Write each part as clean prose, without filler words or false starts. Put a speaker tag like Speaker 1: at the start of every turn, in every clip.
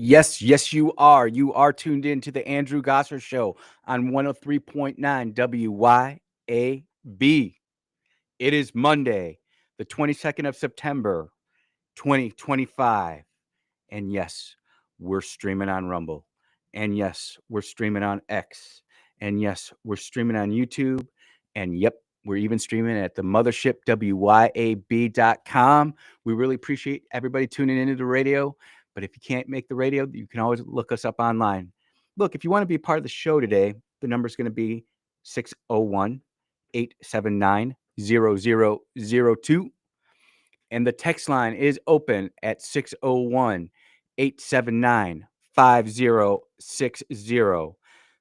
Speaker 1: Yes, yes, you are. You are tuned in to the Andrew Gosser Show on 103.9 WYAB. It is Monday, the 22nd of September, 2025. And yes, we're streaming on Rumble. And yes, we're streaming on X. And yes, we're streaming on YouTube. And yep, we're even streaming at the mothership, WYAB.com. We really appreciate everybody tuning into the radio. But if you can't make the radio, you can always look us up online. Look, if you want to be a part of the show today, the number is going to be 601 879 0002. And the text line is open at 601 879 5060.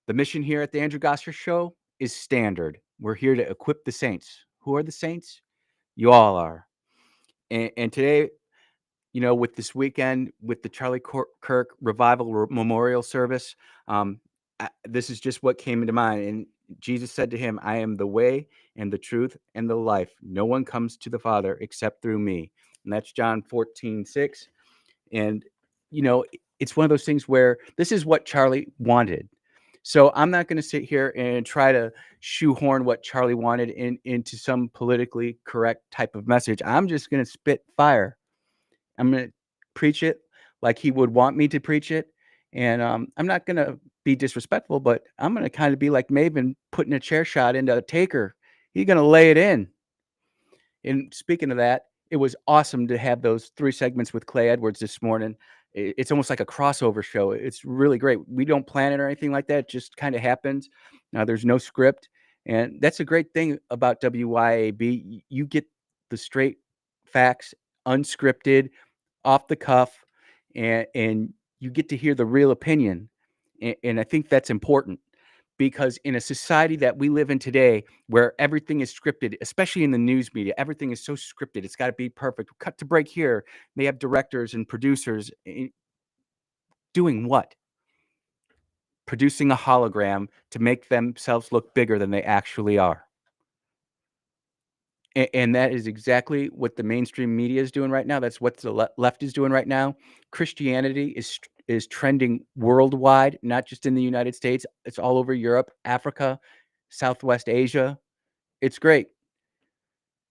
Speaker 1: The mission here at the Andrew Gosser Show is standard. We're here to equip the saints. Who are the saints? You all are. And today, with this weekend, with the Charlie Kirk Revival Memorial Service, this is just what came into mind. And Jesus said to him, I am the way and the truth and the life. No one comes to the Father except through me. And that's John 14:6. And, it's one of those things where this is what Charlie wanted. So I'm not going to sit here and try to shoehorn what Charlie wanted into some politically correct type of message. I'm just going to spit fire. I'm going to preach it like he would want me to preach it. And I'm not going to be disrespectful, but I'm going to kind of be like Maven putting a chair shot into Taker. He's going to lay it in. And speaking of that, it was awesome to have those 3 segments with Clay Edwards this morning. It's almost like a crossover show. It's really great. We don't plan it or anything like that. It just kind of happens. Now, there's no script. And that's a great thing about WYAB. You get the straight facts, unscripted, off the cuff, and you get to hear the real opinion. And I think that's important. Because in a society that we live in today where everything is scripted, especially in the news media, everything is so scripted. It's got to be perfect. Cut to break here. They have directors and producers doing what? Producing a hologram to make themselves look bigger than they actually are. And that is exactly what the mainstream media is doing right now. That's what the left is doing right now. Christianity is trending worldwide, not just in the United States. It's all over Europe, Africa, Southwest Asia. It's great.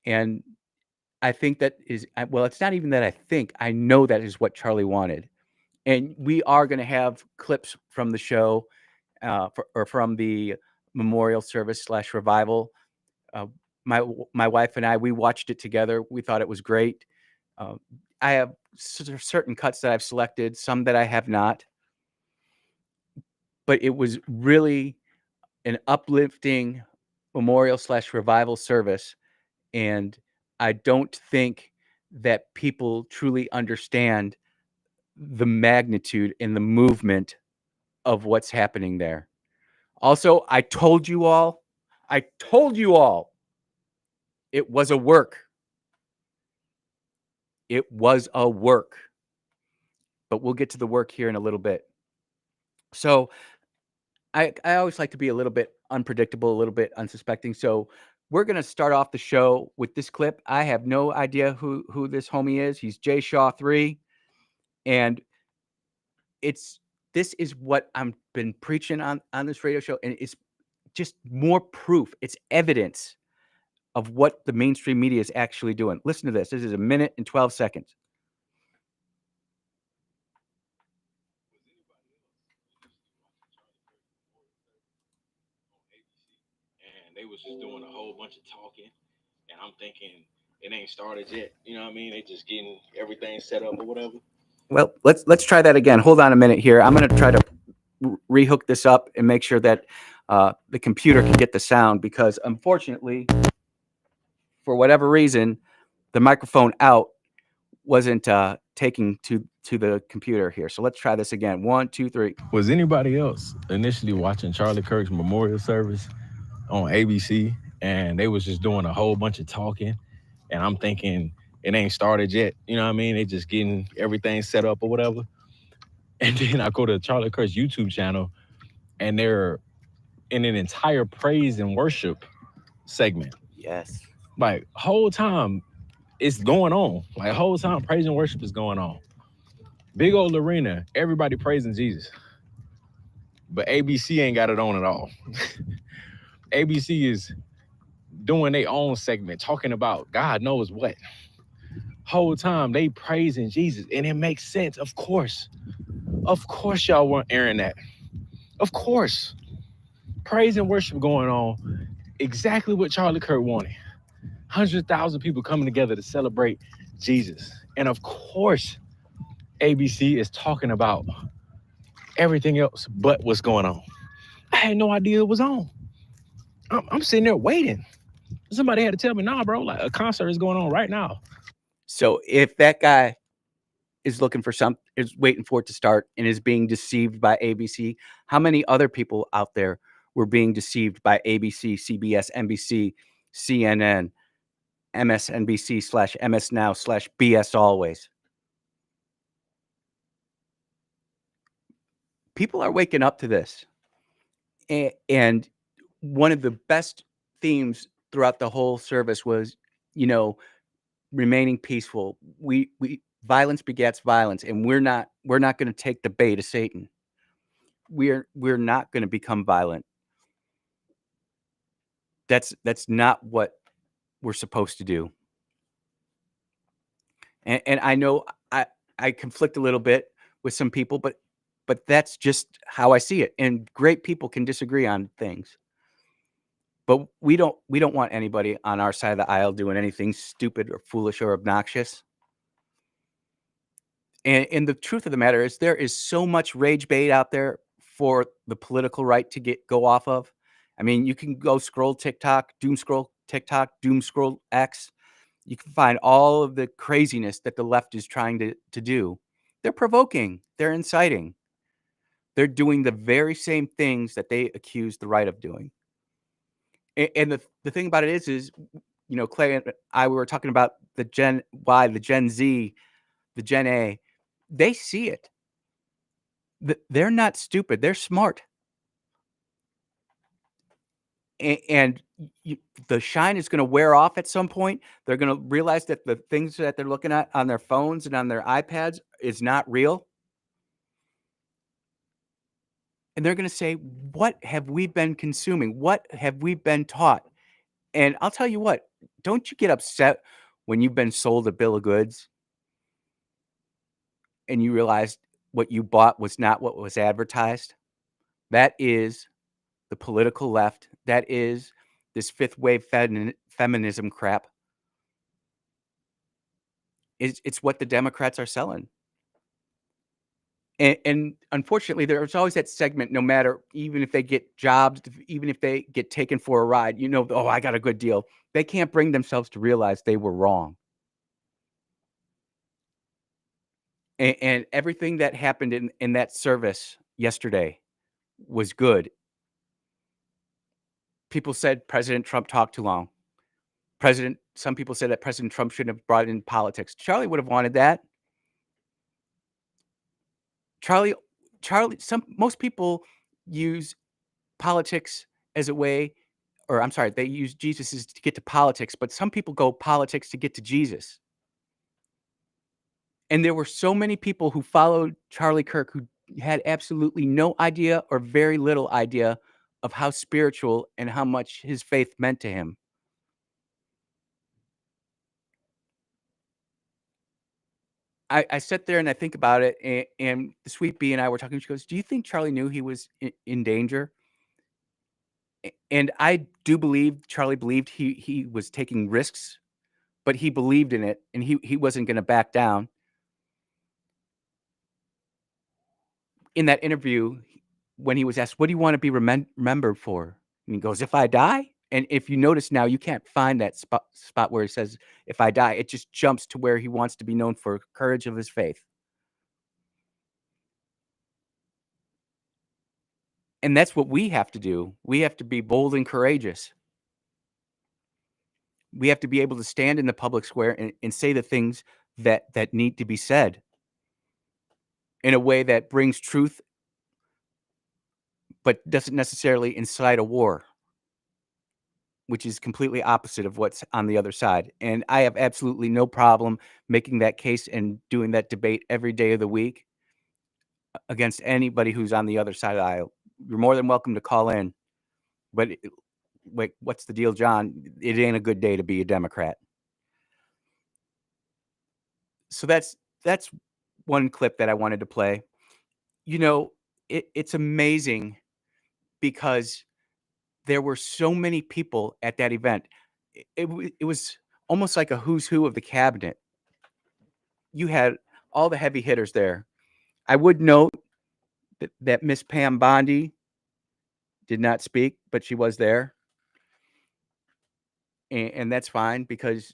Speaker 1: And I think that is, well, it's not even that I think, I know that is what Charlie wanted. And we are going to have clips from the show or from the memorial service / revival. My wife and I, we watched it together. We thought it was great. I have certain cuts that I've selected, some that I have not. But it was really an uplifting memorial / revival service. And I don't think that people truly understand the magnitude and the movement of what's happening there. Also, I told you all, it was a work. It was a work. But we'll get to the work here in a little bit. So I always like to be a little bit unpredictable, a little bit unsuspecting. So we're going to start off the show with this clip. I have no idea who this homie is. He's Jay Shaw 3. And this is what I've been preaching on this radio show. And it's just more proof. It's evidence of what the mainstream media is actually doing. Listen to this. This is 1 minute and 12 seconds.
Speaker 2: And they was just doing a whole bunch of talking. And I'm thinking it ain't started yet. You know what I mean? They just getting everything set up or whatever.
Speaker 1: Well, let's try that again. Hold on a minute here. I'm going to try to rehook this up and make sure that the computer can get the sound, because unfortunately, for whatever reason, the microphone out wasn't taking to the computer here. So let's try this again. 1, 2, 3.
Speaker 3: Was anybody else initially watching Charlie Kirk's memorial service on ABC, and they was just doing a whole bunch of talking, and I'm thinking it ain't started yet, you know what I mean? They just getting everything set up or whatever. And then I go to Charlie Kirk's YouTube channel, and they're in an entire praise and worship segment.
Speaker 1: Yes.
Speaker 3: Like, whole time it's going on. Like, whole time praise and worship is going on. Big old arena, everybody praising Jesus. But ABC ain't got it on at all. ABC is doing their own segment, talking about God knows what. Whole time they praising Jesus, and it makes sense. Of course, y'all weren't airing that. Of course, praise and worship going on. Exactly what Charlie Kirk wanted. 100,000 people coming together to celebrate Jesus, and of course, ABC is talking about everything else but what's going on. I had no idea it was on. I'm sitting there waiting. Somebody had to tell me, nah, bro, like a concert is going on right now.
Speaker 1: So if that guy is looking for is waiting for it to start and is being deceived by ABC, how many other people out there were being deceived by ABC, CBS, NBC, CNN, MSNBC/MS Now/BS Always? People are waking up to this. And one of the best themes throughout the whole service was, remaining peaceful. We violence begets violence, and we're not going to take the bait of Satan. We're not going to become violent. That's not what we're supposed to do. And I know I conflict a little bit with some people, but that's just how I see it. And great people can disagree on things. But we don't want anybody on our side of the aisle doing anything stupid or foolish or obnoxious. And the truth of the matter is there is so much rage bait out there for the political right to go off of. I mean, you can go scroll TikTok, doom scroll TikTok, doom scroll X. You can find all of the craziness that the left is trying to do. They're provoking. They're inciting. They're doing the very same things that they accuse the right of doing. And the thing about it is, Clay and I were talking about the Gen Y, the Gen Z, the Gen A. They see it. They're not stupid. They're smart. And the shine is going to wear off at some point. They're going to realize that the things that they're looking at on their phones and on their iPads is not real. And they're going to say, what have we been consuming? What have we been taught? And I'll tell you what, don't you get upset when you've been sold a bill of goods and you realize what you bought was not what was advertised? That is the political left. That is this fifth wave feminism crap. It's what the Democrats are selling. And unfortunately, there's always that segment, no matter, even if they get jobs, even if they get taken for a ride, oh, I got a good deal. They can't bring themselves to realize they were wrong. And everything that happened in that service yesterday was good. People said President Trump talked too long. Some people said that President Trump shouldn't have brought in politics. Charlie would have wanted that. Most people use politics as a way, or I'm sorry, they use Jesus to get to politics, but some people go politics to get to Jesus. And there were so many people who followed Charlie Kirk who had absolutely no idea or very little idea of how spiritual and how much his faith meant to him. I sit there and I think about it, and the sweet bee and I were talking. She goes, "Do you think Charlie knew he was in danger?" And I do believe Charlie believed he was taking risks, but he believed in it, and he wasn't going to back down. In that interview, when he was asked, "What do you want to be remembered for?" and he goes, "If I die." And if you notice now, you can't find that spot where he says, "If I die." It just jumps to where he wants to be known for courage of his faith. And that's what we have to do. We have to be bold and courageous. We have to be able to stand in the public square and say the things that need to be said in a way that brings truth, but doesn't necessarily incite a war. which is completely opposite of what's on the other side. And I have absolutely no problem making that case and doing that debate every day of the week against anybody who's on the other side of the aisle. You're more than welcome to call in. But wait, what's the deal, John? It ain't a good day to be a Democrat. So that's one clip that I wanted to play. You know, it's amazing because there were so many people at that event. It was almost like a who's who of the cabinet. You had all the heavy hitters there. I would note that Miss Pam Bondi did not speak, but she was there. And that's fine because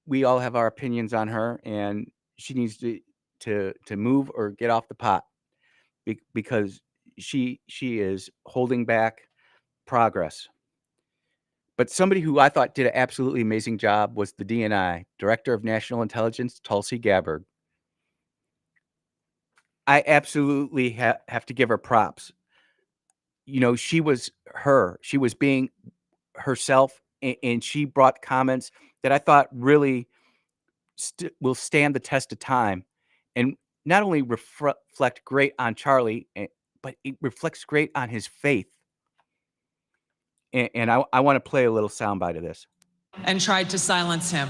Speaker 1: we all have our opinions on her, and she needs to move or get off the pot because she is holding back progress. But somebody who I thought did an absolutely amazing job was the DNI, Director of National Intelligence, Tulsi Gabbard. I absolutely have to give her props. You know, she was her. She was being herself, and she brought comments that I thought really will stand the test of time, and not only reflect great on Charlie, but it reflects great on his faith. And I want to play a little soundbite of this.
Speaker 4: And tried to silence him.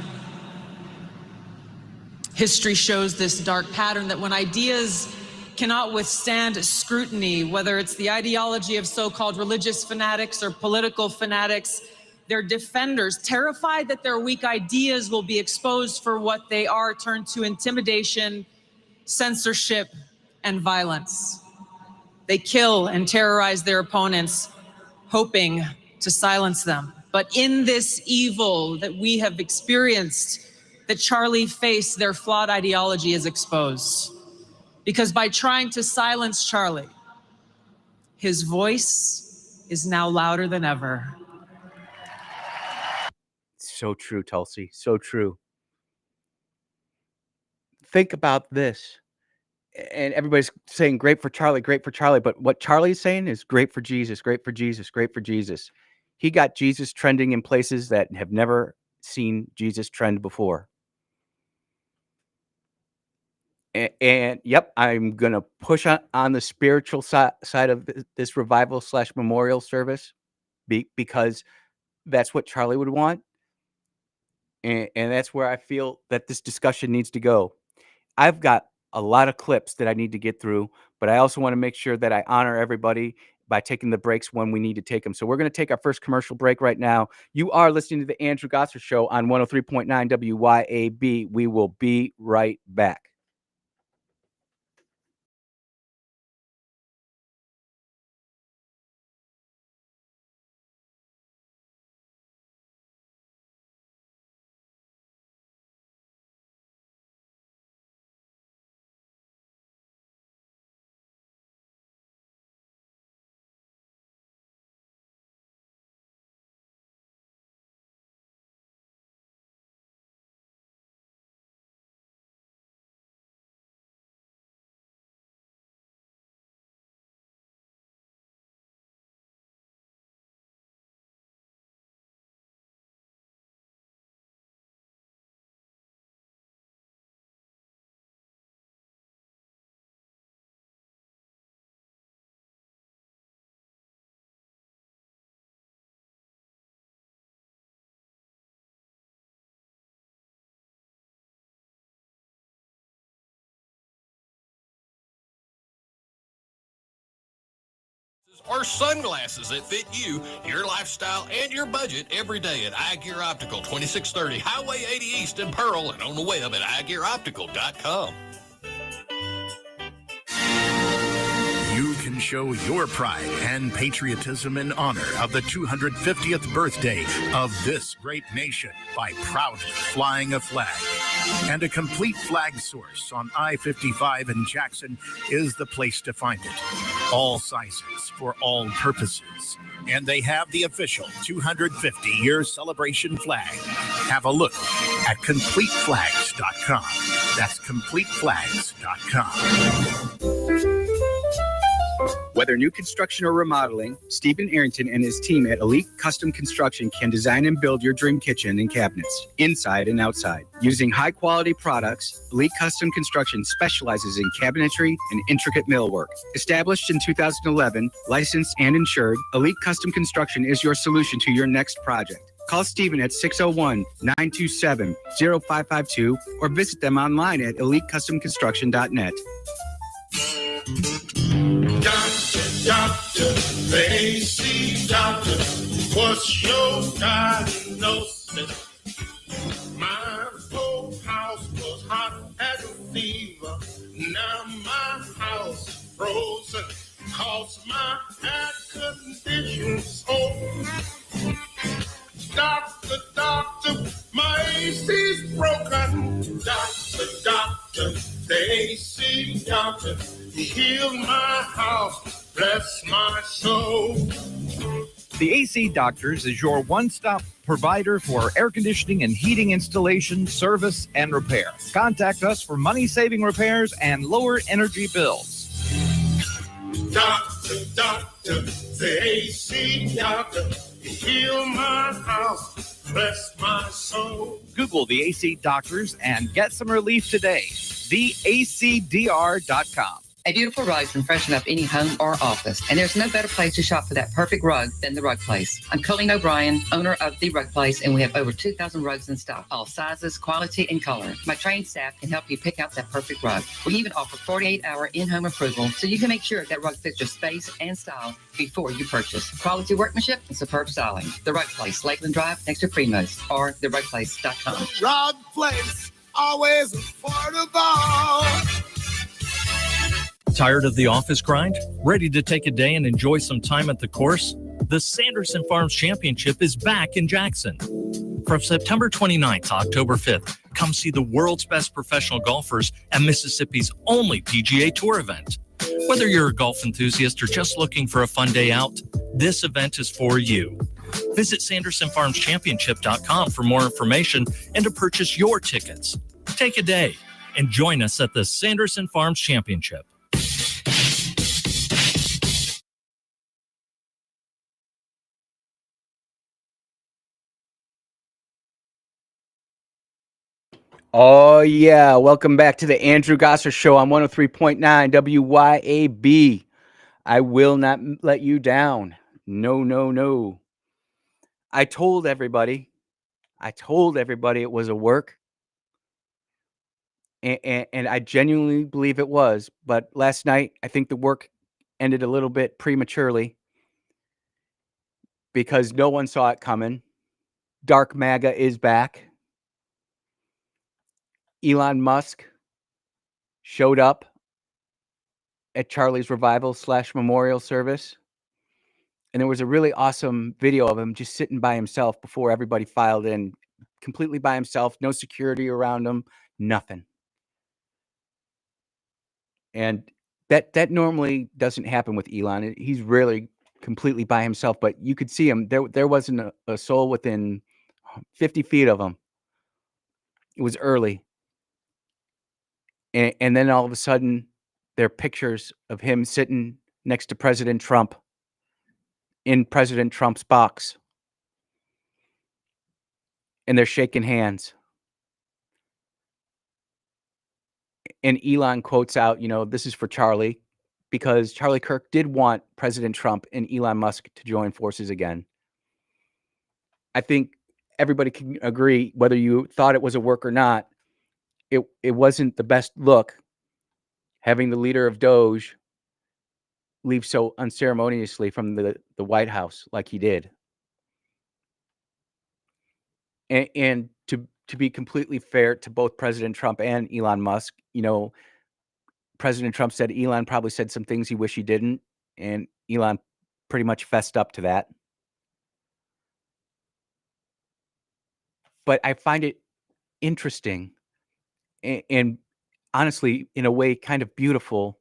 Speaker 4: History shows this dark pattern that when ideas cannot withstand scrutiny, whether it's the ideology of so-called religious fanatics or political fanatics, their defenders, terrified that their weak ideas will be exposed for what they are, turn to intimidation, censorship, and violence. They kill and terrorize their opponents, hoping to silence them. But in this evil that we have experienced, that Charlie faced, their flawed ideology is exposed. Because by trying to silence Charlie, his voice is now louder than ever.
Speaker 1: So true, Tulsi. So true. Think about this. And everybody's saying great for Charlie, great for Charlie. But what Charlie's saying is great for Jesus, great for Jesus, great for Jesus. He got Jesus trending in places that have never seen Jesus trend before. And yep, I'm going to push on the spiritual side of this revival / memorial service because that's what Charlie would want. And that's where I feel that this discussion needs to go. I've got a lot of clips that I need to get through, but I also want to make sure that I honor everybody by taking the breaks when we need to take them. So we're going to take our first commercial break right now. You are listening to the Andrew Gosser Show on 103.9 WYAB. We will be right back.
Speaker 5: Or sunglasses that fit you, your lifestyle, and your budget every day at Eye Gear Optical, 2630 Highway 80 East in Pearl, and on the web at eyegearoptical.com.
Speaker 6: You can show your pride and patriotism in honor of the 250th birthday of this great nation by proudly flying a flag. And a complete flag source on I-55 in Jackson is the place to find it. All sizes for all purposes. And they have the official 250-year celebration flag. Have a look at CompleteFlags.com. That's CompleteFlags.com.
Speaker 1: Whether new construction or remodeling, Stephen Arrington and his team at Elite Custom Construction can design and build your dream kitchen and cabinets, inside and outside. Using high-quality products, Elite Custom Construction specializes in cabinetry and intricate millwork. Established in 2011, licensed and insured, Elite Custom Construction is your solution to your next project. Call Stephen at 601-927-0552 or visit them online at elitecustomconstruction.net.
Speaker 6: Doctor, the AC doctor, what's your diagnosis? My whole house was hot as a fever. Now my house is frozen, cause my air conditioning's old. Doctor, my AC's broken. Doctor, the AC doctor, heal my house, bless my soul.
Speaker 7: The AC Doctors is your one-stop provider for air conditioning and heating installation, service, and repair. Contact us for money-saving repairs and lower energy bills.
Speaker 6: Doctor, the AC doctor, heal my house, bless my soul.
Speaker 7: Google the AC Doctors and get some relief today. TheACDR.com.
Speaker 8: A beautiful rug can freshen up any home or office, and there's no better place to shop for that perfect rug than the Rug Place. I'm Colleen O'Brien, owner of the Rug Place, and we have over 2,000 rugs in stock, all sizes, quality, and color. My trained staff can help you pick out that perfect rug. We even offer 48-hour in-home approval, so you can make sure that rug fits your space and style before you purchase. Quality workmanship and superb styling. The Rug Place, Lakeland Drive, next to Primos, or therugplace.com.
Speaker 6: Rug Place, always affordable.
Speaker 9: Tired of the office grind? Ready to take a day and enjoy some time at the course? The Sanderson Farms Championship is back in Jackson. From September 29th to October 5th, come see the world's best professional golfers at Mississippi's only PGA Tour event. Whether you're a golf enthusiast or just looking for a fun day out, this event is for you. Visit SandersonFarmsChampionship.com for more information and to purchase your tickets. Take a day and join us at the Sanderson Farms Championship.
Speaker 1: Oh, yeah. Welcome back to the Andrew Gosser Show on 103.9 WYAB. I will not let you down. No. I told everybody it was a work. And I genuinely believe it was. But last night, I think the work ended a little bit prematurely because no one saw it coming. Dark MAGA is back. Elon Musk showed up at Charlie's revival / memorial service. And there was a really awesome video of him just sitting by himself before everybody filed in, completely by himself, no security around him, nothing. And that normally doesn't happen with Elon. He's really completely by himself, but you could see him. There wasn't a soul within 50 feet of him. It was early. And then all of a sudden, there are pictures of him sitting next to President Trump in President Trump's box. And they're shaking hands. And Elon quotes out, this is for Charlie, because Charlie Kirk did want President Trump and Elon Musk to join forces again. I think everybody can agree, whether you thought it was a work or not, it wasn't the best look having the leader of Doge leave so unceremoniously from the White House like he did. And to be completely fair to both President Trump and Elon Musk, President Trump said Elon probably said some things he wished he didn't, and Elon pretty much fessed up to that. But I find it interesting and honestly, in a way, kind of beautiful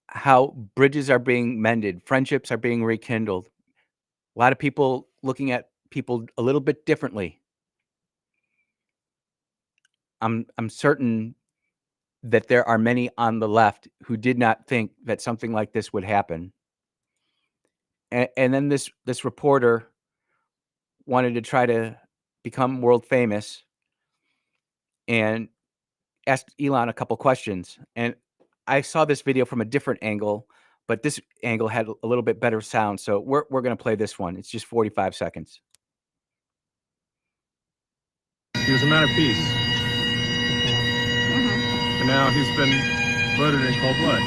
Speaker 1: how bridges are being mended, friendships are being rekindled. A lot of people looking at people a little bit differently. I'm certain that there are many on the left who did not think that something like this would happen. And then this reporter wanted to try to become world famous and asked Elon a couple questions. And I saw this video from a different angle, but this angle had a little bit better sound. So we're going to play this one. It's just 45 seconds.
Speaker 10: He was a man of peace. And now he's been murdered in cold blood.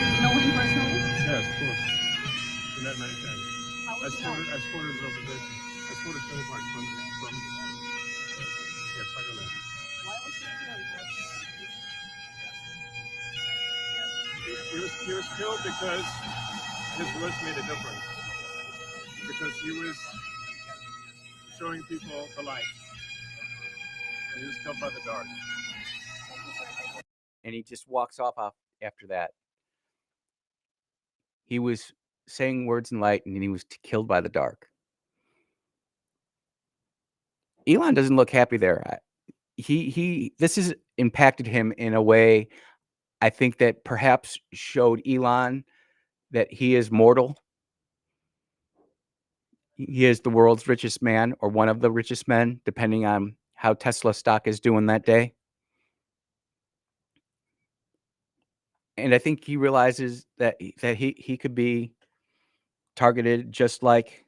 Speaker 11: You know him personally?
Speaker 10: Yes, of course. We met many times. I supported his opposition. I supported Tony Park from yes, I don't know.
Speaker 11: Why was he killed?
Speaker 10: He was killed because his voice made a difference. Because he was showing people the light. And he was killed by the dark.
Speaker 1: And he just walks off after that. He was saying words in light, and he was killed by the dark. Elon doesn't look happy there. This has impacted him in a way I think that perhaps showed Elon that he is mortal. He is the world's richest man, or one of the richest men, depending on how Tesla stock is doing that day. And I think he realizes that he could be targeted just like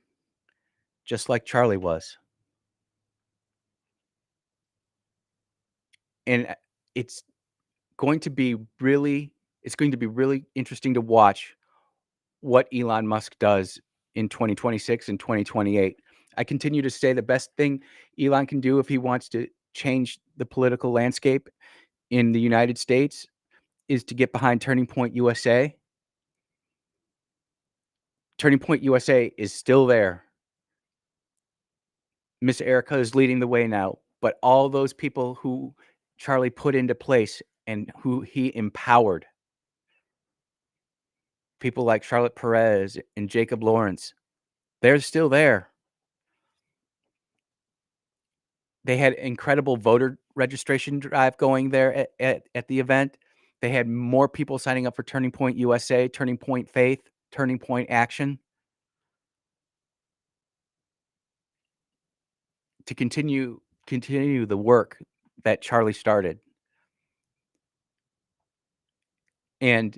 Speaker 1: Charlie was. And it's going to be really interesting to watch what Elon Musk does in 2026 and 2028. I continue to say the best thing Elon can do if he wants to change the political landscape in the United States is to get behind Turning Point USA. Turning Point USA is still there. Miss Erica is leading the way now, but all those people who Charlie put into place and who he empowered, people like Charlotte Perez and Jacob Lawrence, they're still there. They had incredible voter registration drive going there at the event. They had more people signing up for Turning Point USA, Turning Point Faith, Turning Point Action to continue the work that Charlie started. And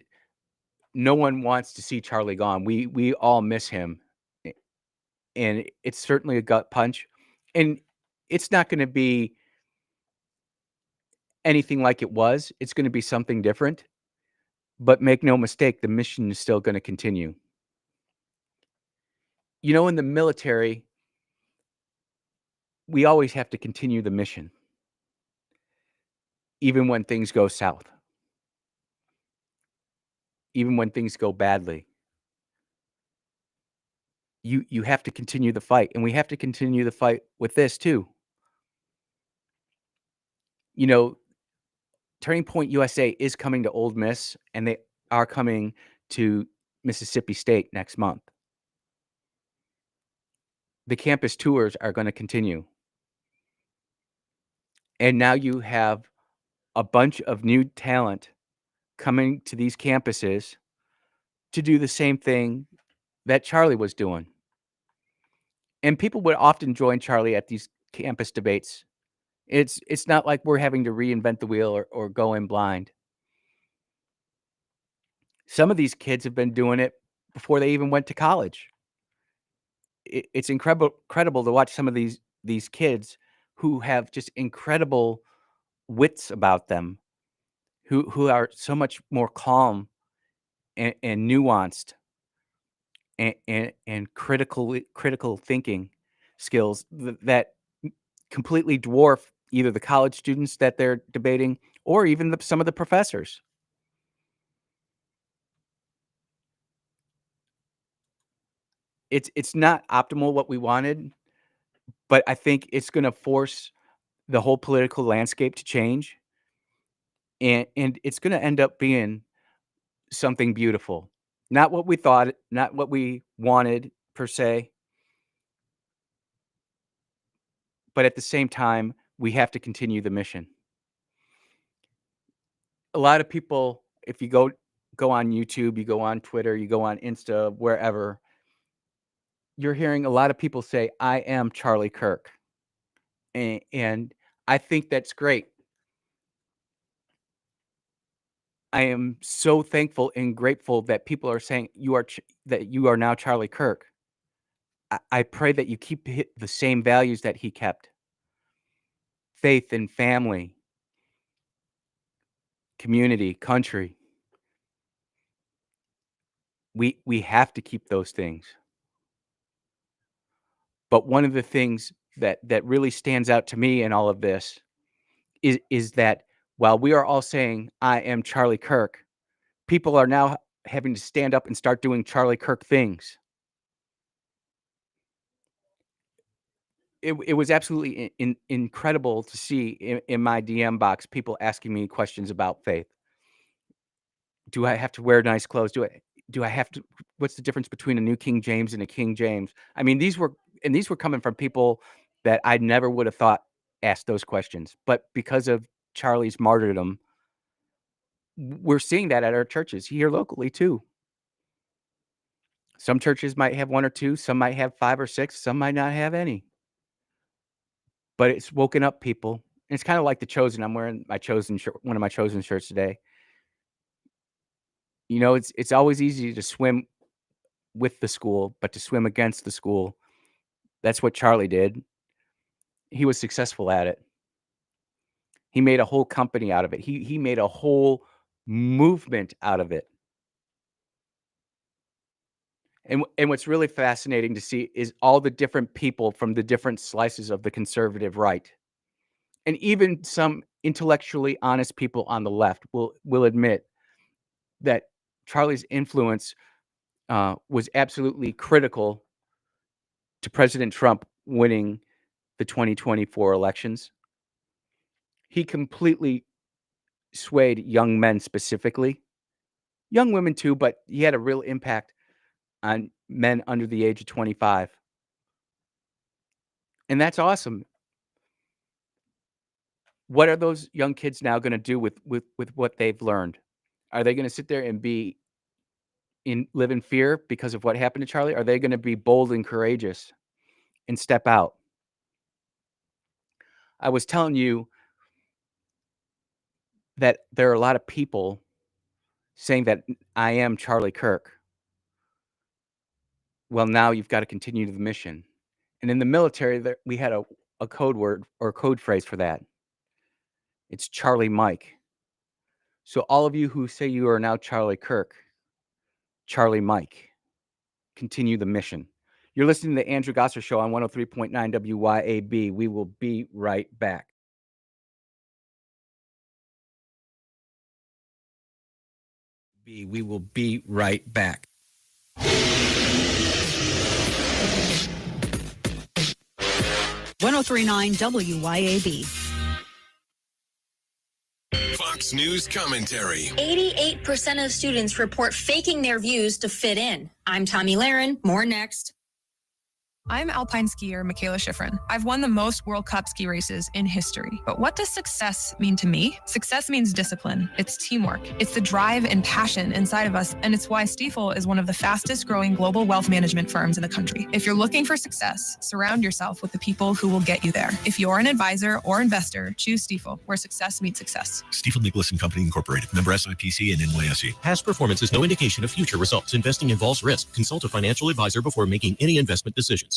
Speaker 1: no one wants to see Charlie gone. We all miss him. And it's certainly a gut punch. And it's not going to be anything like it was. It's going to be something different. But make no mistake, the mission is still going to continue. You know, in the military, we always have to continue the mission, even when things go south, even when things go badly. You have to continue the fight, and we have to continue the fight with this too. You know, Turning Point USA is coming to Ole Miss, and they are coming to Mississippi State next month. The campus tours are going to continue. And now you have a bunch of new talent coming to these campuses to do the same thing that Charlie was doing. And people would often join Charlie at these campus debates. It's not like we're having to reinvent the wheel or go in blind. Some of these kids have been doing it before they even went to college. It's incredible to watch some of these kids who have just incredible wits about them, who are so much more calm and nuanced and critical thinking skills that completely dwarf either the college students that they're debating or even some of the professors. It's not optimal what we wanted, but I think it's going to force the whole political landscape to change, and it's going to end up being something beautiful. Not what we thought, not what we wanted per se, but at the same time, we have to continue the mission. A lot of people, if you go on YouTube, you go on Twitter, you go on Insta, wherever, you're hearing a lot of people say, I am Charlie Kirk. And I think that's great. I am so thankful and grateful that people are saying that you are now Charlie Kirk. I pray that you keep the same values that he kept. Faith and family, community, country. We have to keep those things. But one of the things that really stands out to me in all of this is that while we are all saying, I am Charlie Kirk, people are now having to stand up and start doing Charlie Kirk things. It was absolutely incredible to see in my DM box people asking me questions about faith. Do I have to wear nice clothes? Do I have to? What's the difference between a New King James and a King James? I mean, these were coming from people that I never would have thought asked those questions. But because of Charlie's martyrdom, we're seeing that at our churches here locally too. Some churches might have one or two, some might have 5 or 6, some might not have any. But it's woken up people. And it's kind of like The Chosen. I'm wearing my Chosen shirt, one of my Chosen shirts today. You know, it's always easy to swim with the school, but to swim against the school, that's what Charlie did. He was successful at it. He made a whole company out of it. He made a whole movement out of it. And what's really fascinating to see is all the different people from the different slices of the conservative right. And even some intellectually honest people on the left will admit that Charlie's influence was absolutely critical to President Trump winning the 2024 elections. He completely swayed young men specifically, young women too, but he had a real impact on men under the age of 25. And that's awesome. What are those young kids now going to do with what they've learned? Are they going to sit there and live in fear because of what happened to Charlie? Are they going to be bold and courageous and step out? I was telling you that there are a lot of people saying that I am Charlie Kirk. Well, now you've got to continue the mission. And in the military, we had a code word or code phrase for that. It's Charlie Mike. So all of you who say you are now Charlie Kirk, Charlie Mike, continue the mission. You're listening to the Andrew Gosser Show on 103.9 WYAB. We will be right back. We will be right back.
Speaker 12: 1039 WYAB.
Speaker 13: Fox News commentary.
Speaker 14: 88% of students report faking their views to fit in. I'm Tommy Laren. More next.
Speaker 15: I'm alpine skier Michaela Schifrin. I've won the most World Cup ski races in history. But what does success mean to me? Success means discipline. It's teamwork. It's the drive and passion inside of us. And it's why Stifel is one of the fastest growing global wealth management firms in the country. If you're looking for success, surround yourself with the people who will get you there. If you're an advisor or investor, choose Stifel, where success meets success.
Speaker 16: Stifel Nicholas and Company Incorporated. Member SIPC and NYSE. Past performance is no indication of future results. Investing involves risk. Consult a financial advisor before making any investment decisions.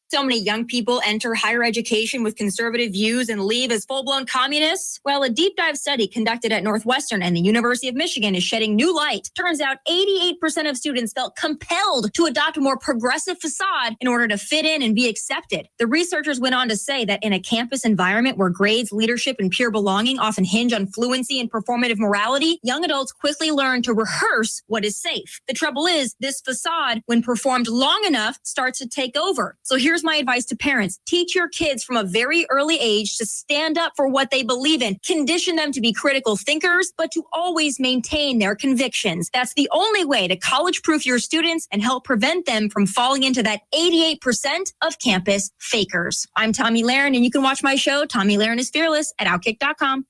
Speaker 14: So many young people enter higher education with conservative views and leave as full-blown communists? Well, a deep dive study conducted at Northwestern and the University of Michigan is shedding new light. Turns out 88% of students felt compelled to adopt a more progressive facade in order to fit in and be accepted. The researchers went on to say that in a campus environment where grades, leadership, and peer belonging often hinge on fluency and performative morality, young adults quickly learn to rehearse what is safe. The trouble is, this facade, when performed long enough, starts to take over. So here's here's my advice to parents. Teach your kids from a very early age to stand up for what they believe in. Condition them to be critical thinkers, but to always maintain their convictions. That's the only way to college-proof your students and help prevent them from falling into that 88% of campus fakers. I'm Tommy Lahren, and you can watch my show, Tommy Lahren is Fearless, at Outkick.com.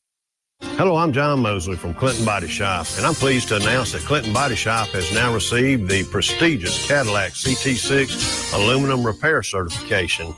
Speaker 17: Hello, I'm John Mosley from Clinton Body Shop, and I'm pleased to announce that Clinton Body Shop has now received the prestigious Cadillac CT6 aluminum repair certification.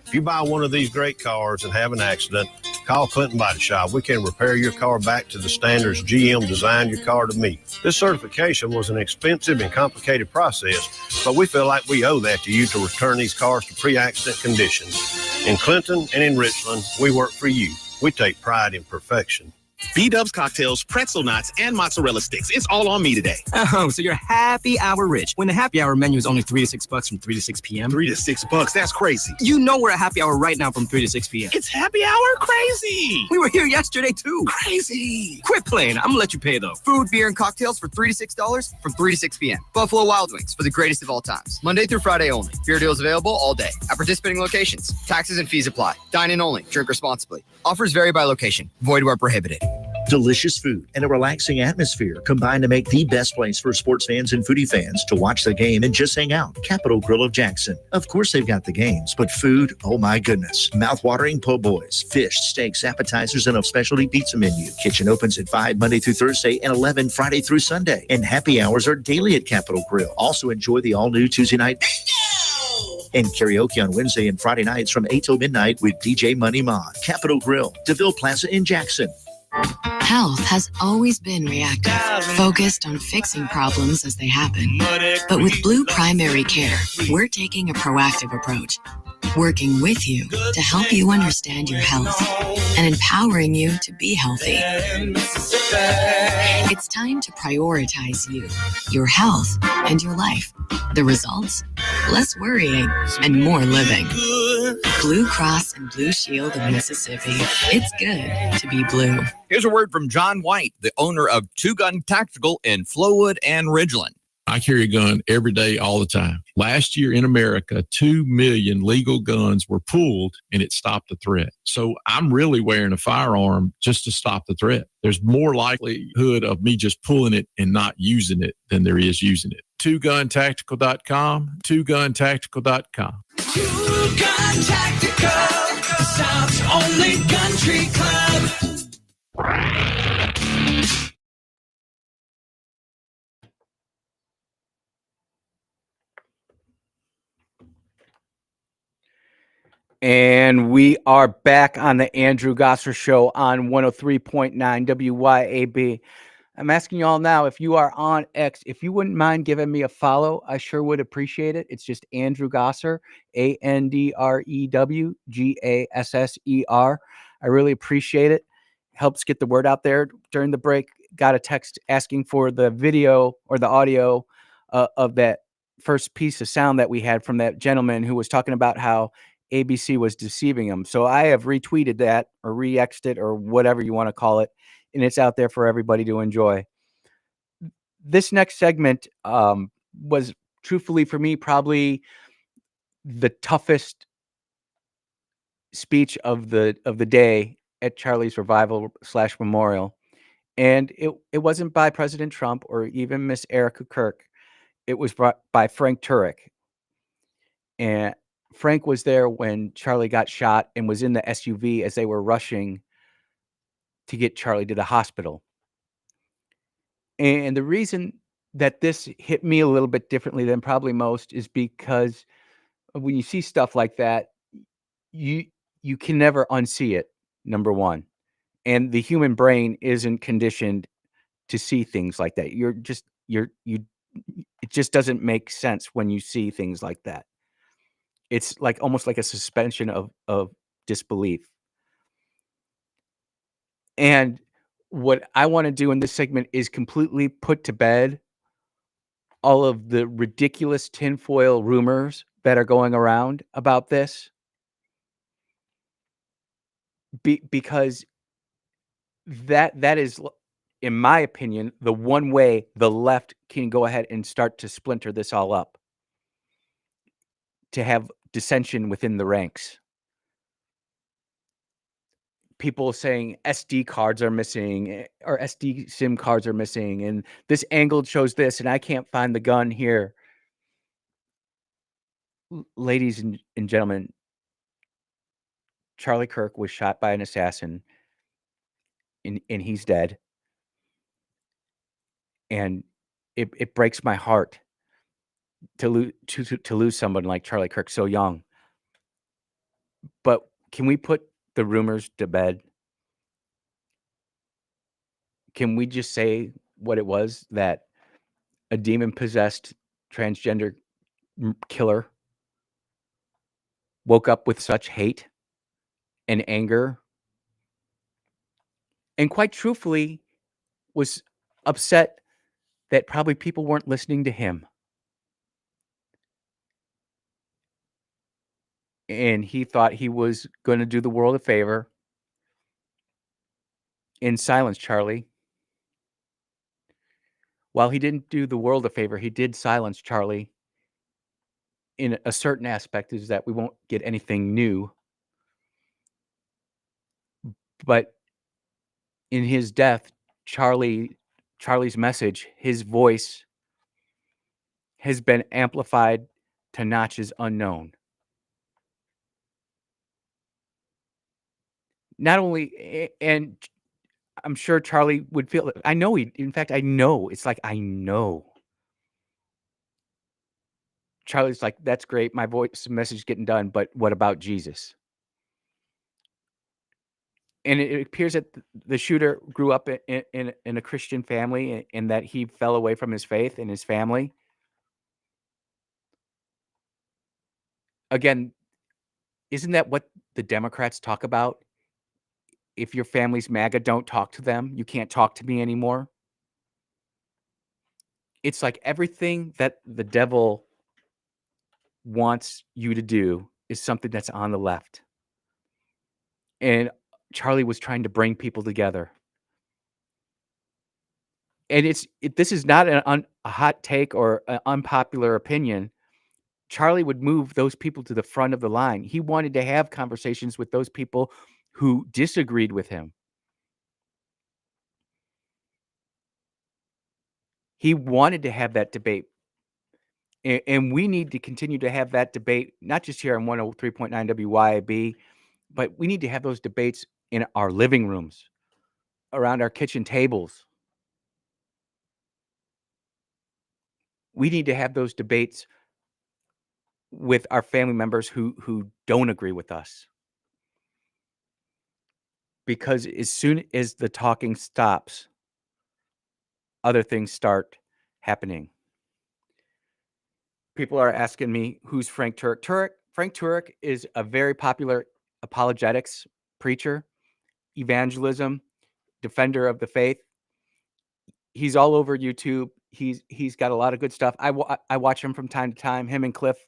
Speaker 17: If you buy one of these great cars and have an accident, call Clinton Body Shop. We can repair your car back to the standards GM designed your car to meet. This certification was an expensive and complicated process, but we feel like we owe that to you to return these cars to pre-accident conditions. In Clinton and in Richland, we work for you. We take pride in perfection.
Speaker 18: B-Dubs cocktails, pretzel knots, and mozzarella sticks. It's all on me today.
Speaker 19: Oh, so you're happy hour rich when the happy hour menu is only $3 to $6 from 3 to 6 p.m.
Speaker 18: $3 to $6, that's crazy.
Speaker 19: You know we're at happy hour right now from 3 to 6 p.m.
Speaker 18: It's happy hour crazy.
Speaker 19: We were here yesterday too.
Speaker 18: Crazy.
Speaker 19: Quit playing. I'm gonna let you pay though.
Speaker 20: Food, beer, and cocktails for $3 to $6 from 3 to 6 p.m. Buffalo Wild Wings for the greatest of all times. Monday through Friday only. Beer deals available all day at participating locations. Taxes and fees apply. Dine in only. Drink responsibly. Offers vary by location. Void where prohibited.
Speaker 21: Delicious food and a relaxing atmosphere combine to make the best place for sports fans and foodie fans to watch the game and just hang out. Capitol Grill of Jackson. Of course they've got the games, but food, oh my goodness. Mouth-watering po' boys, fish, steaks, appetizers, and a specialty pizza menu. Kitchen opens at 5 Monday through Thursday and 11 Friday through Sunday. And happy hours are daily at Capitol Grill. Also enjoy the all-new Tuesday night and karaoke on Wednesday and Friday nights from 8 till midnight with DJ Money Ma. Capitol Grill, DeVille Plaza in Jackson.
Speaker 22: Health has always been reactive, focused on fixing problems as they happen. But with Blue Primary Care, we're taking a proactive approach, working with you to help you understand your health and empowering you to be healthy. It's time to prioritize you, your health, and your life. The results? Less worrying and more living. Blue Cross and Blue Shield of Mississippi. It's good to be blue.
Speaker 7: Here's a word from John White, the owner of Two Gun Tactical in Flowood and Ridgeland.
Speaker 5: I carry a gun every day, all the time. Last year in America, 2 million legal guns were pulled and it stopped the threat. So I'm really wearing a firearm just to stop the threat. There's more likelihood of me just pulling it and not using it than there is using it. TwoGunTactical.com, TwoGunTactical.com.
Speaker 23: Two Gun Tactical, the South's only country club.
Speaker 1: And we are back on the Andrew Gosser Show on 103.9 WYAB. I'm asking you all now, if you are on X, if you wouldn't mind giving me a follow, I sure would appreciate it. It's just Andrew Gosser, ANDREWGASSER. I really appreciate it. Helps get the word out there. During the break, got a text asking for the video or the audio of that first piece of sound that we had from that gentleman who was talking about how ABC was deceiving him. So I have retweeted that or re-X'd it or whatever you want to call it. And it's out there for everybody to enjoy. This next segment was truthfully for me probably the toughest speech of the day at Charlie's Revival / Memorial. And it wasn't by President Trump or even Miss Erica Kirk. It was by Frank Turek. And Frank was there when Charlie got shot and was in the SUV as they were rushing to get Charlie to the hospital. And the reason that this hit me a little bit differently than probably most is because when you see stuff like that, you can never unsee it, number one. And the human brain isn't conditioned to see things like that. It just doesn't make sense when you see things like that. It's like almost like a suspension of disbelief. And what I want to do in this segment is completely put to bed all of the ridiculous tinfoil rumors that are going around about this. Because that is, in my opinion, the one way the left can go ahead and start to splinter this all up. To have dissension within the ranks. People saying SD cards are missing or SD SIM cards are missing, and this angle shows this, and I can't find the gun here. Ladies and gentlemen, Charlie Kirk was shot by an assassin, and he's dead. And it breaks my heart to lose someone like Charlie Kirk so young. But can we put the rumors to bed? Can we just say what it was, that a demon-possessed transgender killer woke up with such hate and anger, and quite truthfully was upset that probably people weren't listening to him. And he thought he was gonna do the world a favor and silence Charlie. While he didn't do the world a favor, he did silence Charlie in a certain aspect, is that we won't get anything new. But in his death, Charlie's message, his voice has been amplified to notches unknown. Not only, and I'm sure Charlie would feel, I know in fact, I know, it's like, I know. Charlie's like, "That's great, my voice message getting done, but what about Jesus?" And it appears that the shooter grew up in a Christian family, and that he fell away from his faith and his family. Again, isn't that what the Democrats talk about? If your family's MAGA, don't talk to them. You can't talk to me anymore. It's like everything that the devil wants you to do is something that's on the left. And Charlie was trying to bring people together. And this is not a hot take or an unpopular opinion. Charlie would move those people to the front of the line. He wanted to have conversations with those people who disagreed with him. He wanted to have that debate. And we need to continue to have that debate, not just here on 103.9 WYAB, but we need to have those debates in our living rooms, around our kitchen tables. We need to have those debates with our family members who don't agree with us. Because as soon as the talking stops, other things start happening. People are asking me, who's Frank Turek? Frank Turek is a very popular apologetics preacher, evangelism, defender of the faith. He's all over YouTube. He's got a lot of good stuff. I watch him from time to time. Him and Cliff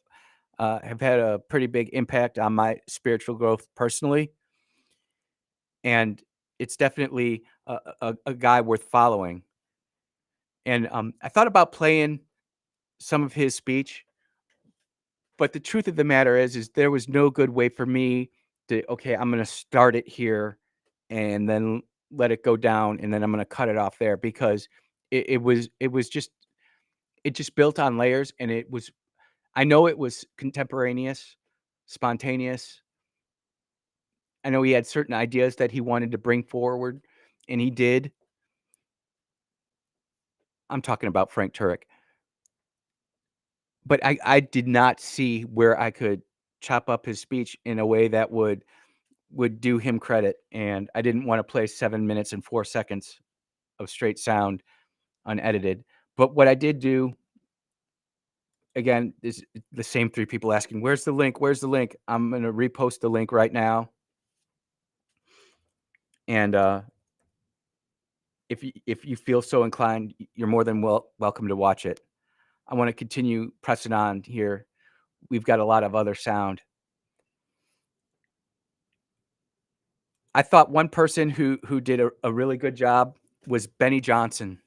Speaker 1: have had a pretty big impact on my spiritual growth personally. And it's definitely a guy worth following. And I thought about playing some of his speech, but the truth of the matter is there was no good way for me to, okay, I'm going to start it here and then let it go down, and then I'm going to cut it off there, because it just built on layers, and I know it was contemporaneous, spontaneous. I know he had certain ideas that he wanted to bring forward, and he did. I'm talking about Frank Turek. But I did not see where I could chop up his speech in a way that would do him credit, and I didn't wanna play 7 minutes and 4 seconds of straight sound unedited. But what I did do, again, is the same 3 people asking, "Where's the link? Where's the link?" I'm gonna repost the link right now. And, if you feel so inclined, you're more than welcome to watch it. I wanna continue pressing on here. We've got a lot of other sound. I thought one person who did a really good job was Benny Johnson.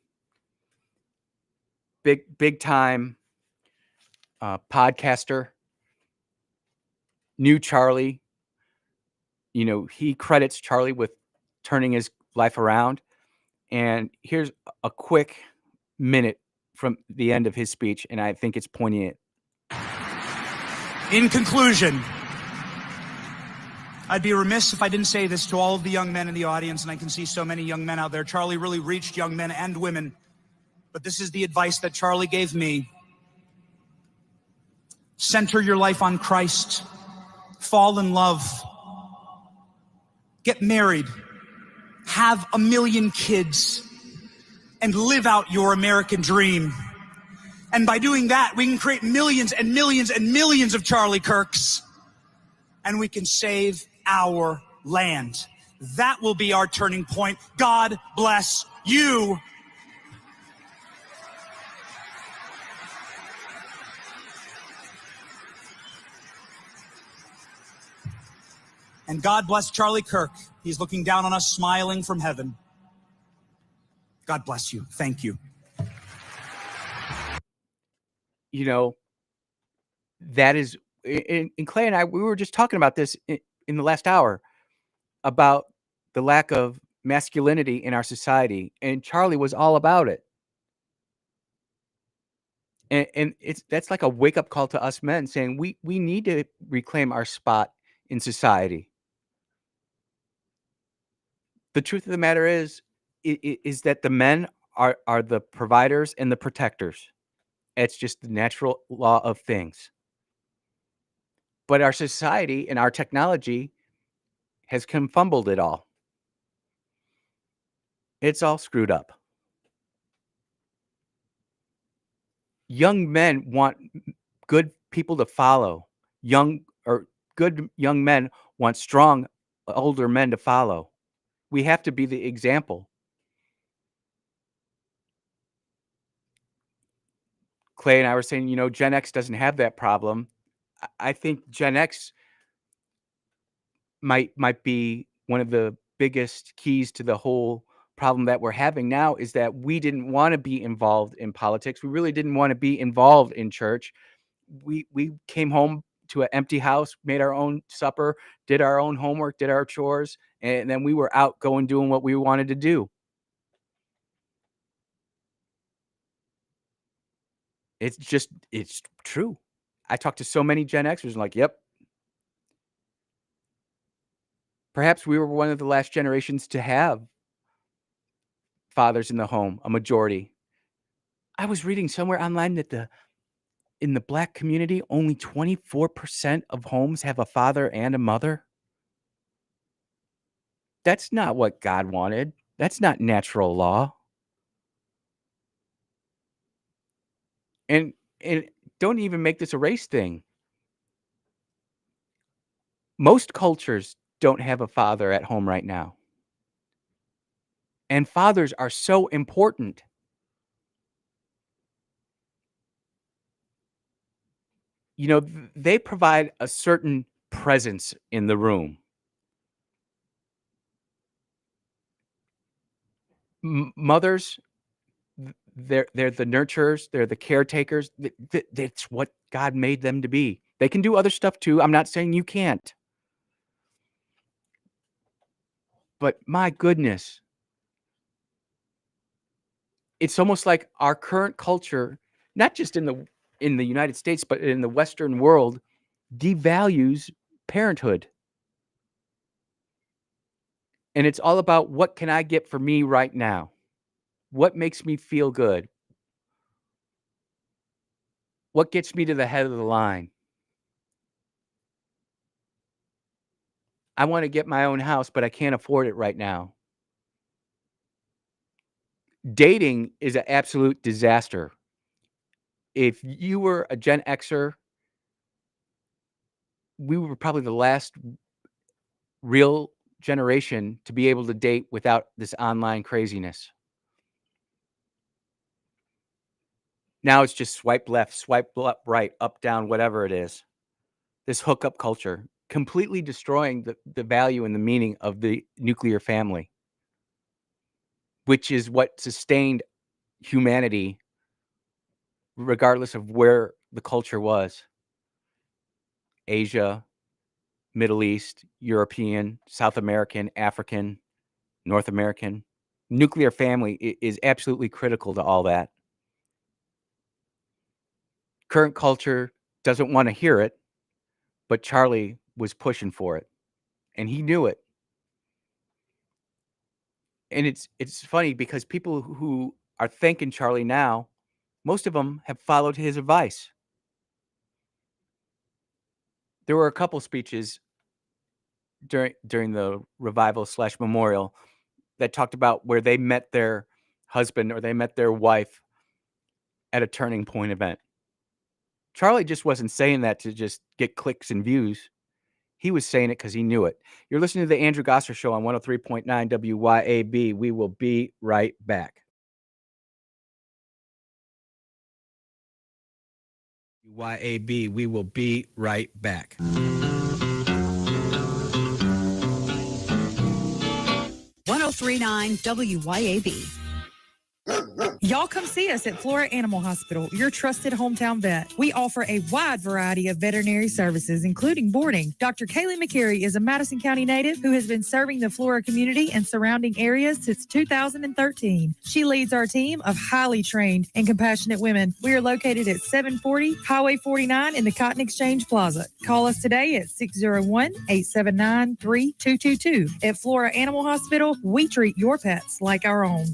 Speaker 1: Big time podcaster. knew Charlie. He credits Charlie with turning his life around. And here's a quick minute from the end of his speech, and I think it's poignant.
Speaker 2: In conclusion, I'd be remiss if I didn't say this to all of the young men in the audience, and I can see so many young men out there. Charlie really reached young men and women, but this is the advice that Charlie gave me. Center your life on Christ. Fall in love. Get married. Have 1 million kids. And live out your American dream. And by doing that, we can create millions and millions and millions of Charlie Kirks. And we can save our land. That will be our turning point. God bless you. And God bless Charlie Kirk. He's looking down on us, smiling from heaven. God bless you. Thank you.
Speaker 1: That is, and Clay and I, we were just talking about this in the last hour about the lack of masculinity in our society, and Charlie was all about it. And that's like a wake-up call to us men, saying we need to reclaim our spot in society. The truth of the matter is that the men are the providers and the protectors. It's just the natural law of things. But our society and our technology has confumbled it all. It's all screwed up. Young men want good people to follow. Good young men want strong older men to follow. We have to be the example. Clay and I were saying, Gen X doesn't have that problem. I think Gen X might be one of the biggest keys to the whole problem that we're having now, is that we didn't want to be involved in politics. We really didn't want to be involved in church. We came home to an empty house, made our own supper, did our own homework, did our chores, and then we were out going doing what we wanted to do. It's true. I talked to so many Gen Xers and like, yep. Perhaps we were one of the last generations to have fathers in the home, a majority. I was reading somewhere online that in the Black community, only 24% of homes have a father and a mother. That's not what God wanted. That's not natural law. And don't even make this a race thing. Most cultures don't have a father at home right now. And fathers are so important. They provide a certain presence in the room. Mothers, they're the nurturers, they're the caretakers. That's what God made them to be. They can do other stuff too. I'm not saying you can't. But my goodness, it's almost like our current culture, not just in the United States, but in the Western world, devalues parenthood. And it's all about, what can I get for me right now? What makes me feel good? What gets me to the head of the line? I want to get my own house, but I can't afford it right now. Dating is an absolute disaster. If you were a Gen Xer, we were probably the last real generation to be able to date without this online craziness. Now it's just swipe left, swipe right, up, down, whatever it is. This hookup culture, completely destroying the value and the meaning of the nuclear family, which is what sustained humanity regardless of where the culture was. Asia, Middle East, European, South American, African, North American. Nuclear family is absolutely critical to all that. Current culture doesn't want to hear it, but Charlie was pushing for it, and he knew it. And it's funny because people who are thanking Charlie now, most of them have followed his advice. There were a couple speeches during the revival / memorial that talked about where they met their husband or they met their wife at a turning point event. Charlie just wasn't saying that to just get clicks and views. He was saying it because he knew it. You're listening to the Andrew Gosser Show on 103.9 WYAB. We will be right back. WYAB, we will be right back.
Speaker 12: 103.9 WYAB.
Speaker 3: Y'all come see us at Flora Animal Hospital, your trusted hometown vet. We offer a wide variety of veterinary services, including boarding. Dr. Kaylee McCary is a Madison County native who has been serving the Flora community and surrounding areas since 2013. She leads our team of highly trained and compassionate women. We are located at 740 Highway 49 in the Cotton Exchange Plaza. Call us today at 601-879-3222. At Flora Animal Hospital, we treat your pets like our own.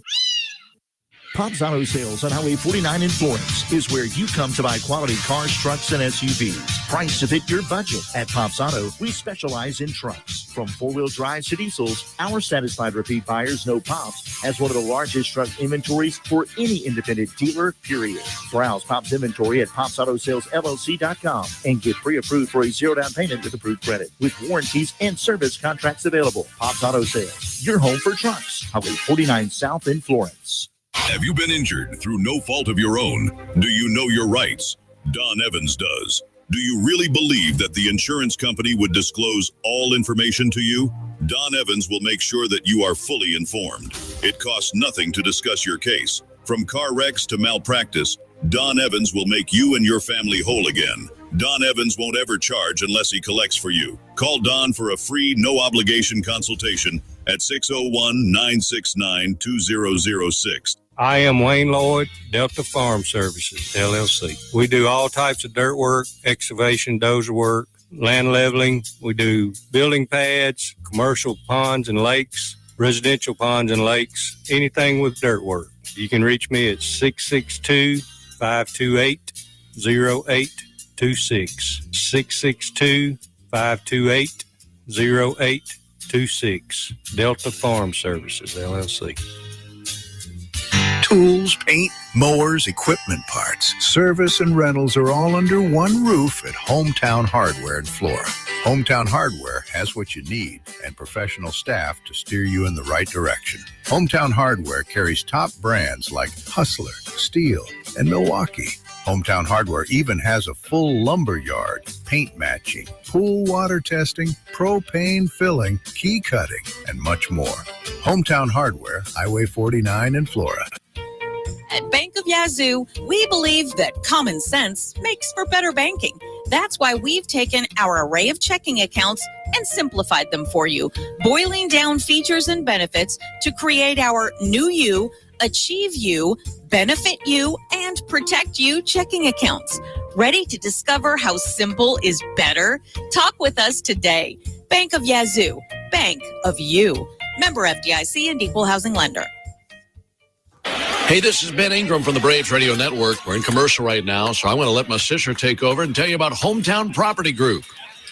Speaker 21: Pops Auto Sales on Highway 49 in Florence is where you come to buy quality cars, trucks, and SUVs. Priced to fit your budget. At Pops Auto, we specialize in trucks. From four-wheel drives to diesels, our satisfied repeat buyers know Pops has one of the largest truck inventories for any independent dealer, period. Browse Pops inventory at popsautosalesllc.com and get pre-approved for a zero down payment with approved credit. With warranties and service contracts available. Pops Auto Sales, your home for trucks. Highway 49 South in Florence.
Speaker 4: Have you been injured through no fault of your own? Do you know your rights? Don Evans does. Do you really believe that the insurance company would disclose all information to you? Don Evans will make sure that you are fully informed. It costs nothing to discuss your case. From car wrecks to malpractice, Don Evans will make you and your family whole again. Don Evans won't ever charge unless he collects for you. Call Don for a free, no-obligation consultation at 601-969-2006.
Speaker 8: I am Wayne Lloyd, Delta Farm Services, LLC. We do all types of dirt work, excavation, dozer work, land leveling. We do building pads, commercial ponds and lakes, residential ponds and lakes, anything with dirt work. You can reach me at 662-528-0826. 662-528-0826. Delta Farm Services, LLC.
Speaker 6: Tools, paint, mowers, equipment parts, service, and rentals are all under one roof at Hometown Hardware in Flora. Hometown Hardware has what you need and professional staff to steer you in the right direction. Hometown Hardware carries top brands like Hustler, Steel, and Milwaukee. Hometown Hardware even has a full lumber yard, paint matching, pool water testing, propane filling, key cutting, and much more. Hometown Hardware, Highway 49 in Flora.
Speaker 24: At Bank of Yazoo, we believe that common sense makes for better banking. That's why we've taken our array of checking accounts and simplified them for you, boiling down features and benefits to create our New You, Achieve You, Benefit You, and Protect You checking accounts. Ready to discover how simple is better? Talk with us today. Bank of Yazoo, Bank of You. Member FDIC and Equal Housing Lender.
Speaker 5: Hey, this is Ben Ingram from the Braves Radio Network. We're in commercial right now, so I want to let my sister take over and tell you about Hometown Property Group.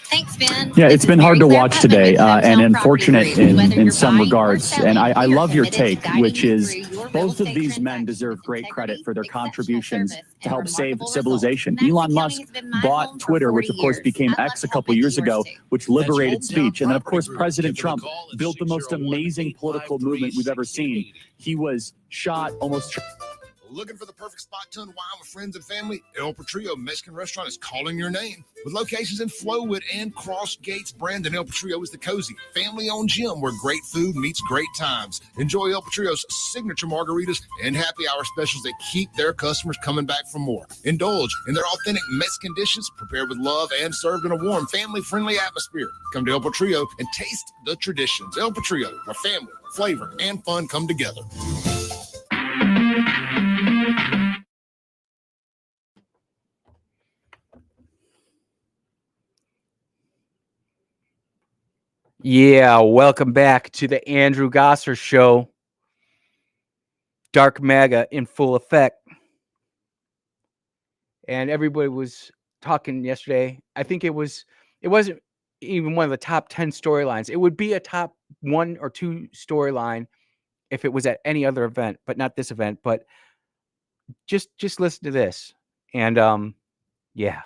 Speaker 25: Thanks, Ben.
Speaker 26: Yeah, it's been hard to watch today and unfortunate in some regards. And I love your take, which is both of these men deserve great credit for their contributions to help save civilization. Elon Musk bought Twitter, which of course became X a couple years ago, which liberated speech. And then, of course, President Trump built the most amazing political movement we've ever seen. He was shot almost...
Speaker 9: Looking for the perfect spot to unwind with friends and family? El Patrio Mexican Restaurant is calling your name. With locations in Flowood and Cross Gates, Brandon, El Patrio is the cozy, family-owned gym where great food meets great times. Enjoy El Patrio's signature margaritas and happy hour specials that keep their customers coming back for more. Indulge in their authentic Mexican dishes prepared with love and served in a warm, family-friendly atmosphere. Come to El Patrio and taste the traditions. El Patrio, where family, flavor, and fun come together.
Speaker 1: Yeah, welcome back to the Andrew Gosser Show. Dark MAGA in full effect. And everybody was talking yesterday. I think it wasn't even one of the top 10 storylines. It would be a top 1 or 2 storyline if it was at any other event, but not this event. But just listen to this. And yeah.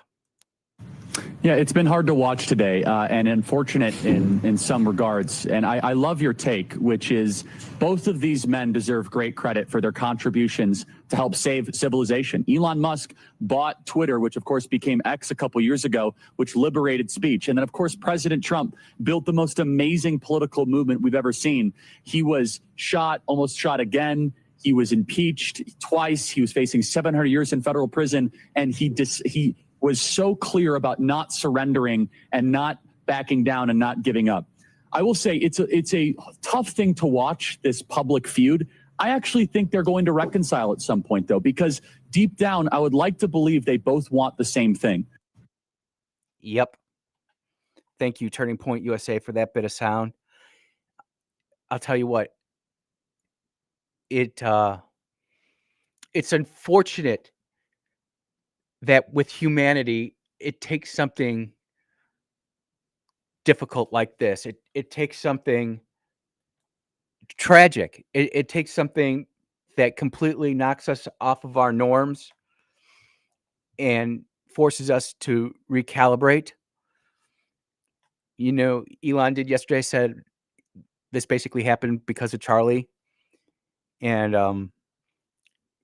Speaker 26: Yeah, it's been hard to watch today and unfortunate in some regards. And I love your take, which is both of these men deserve great credit for their contributions to help save civilization. Elon Musk bought Twitter, which of course became X a couple years ago, which liberated speech. And then of course, President Trump built the most amazing political movement we've ever seen. He was shot, almost shot again. He was impeached twice. He was facing 700 years in federal prison. And he was so clear about not surrendering and not backing down and not giving up. I will say it's a tough thing to watch, this public feud. I actually think they're going to reconcile at some point, though, because deep down, I would like to believe they both want the same thing.
Speaker 1: Yep. Thank you, Turning Point USA, for that bit of sound. I'll tell you what. It's unfortunate that with humanity, it takes something difficult like this. It takes something tragic. It takes something that completely knocks us off of our norms and forces us to recalibrate. You know, Elon did yesterday, said this basically happened because of Charlie. And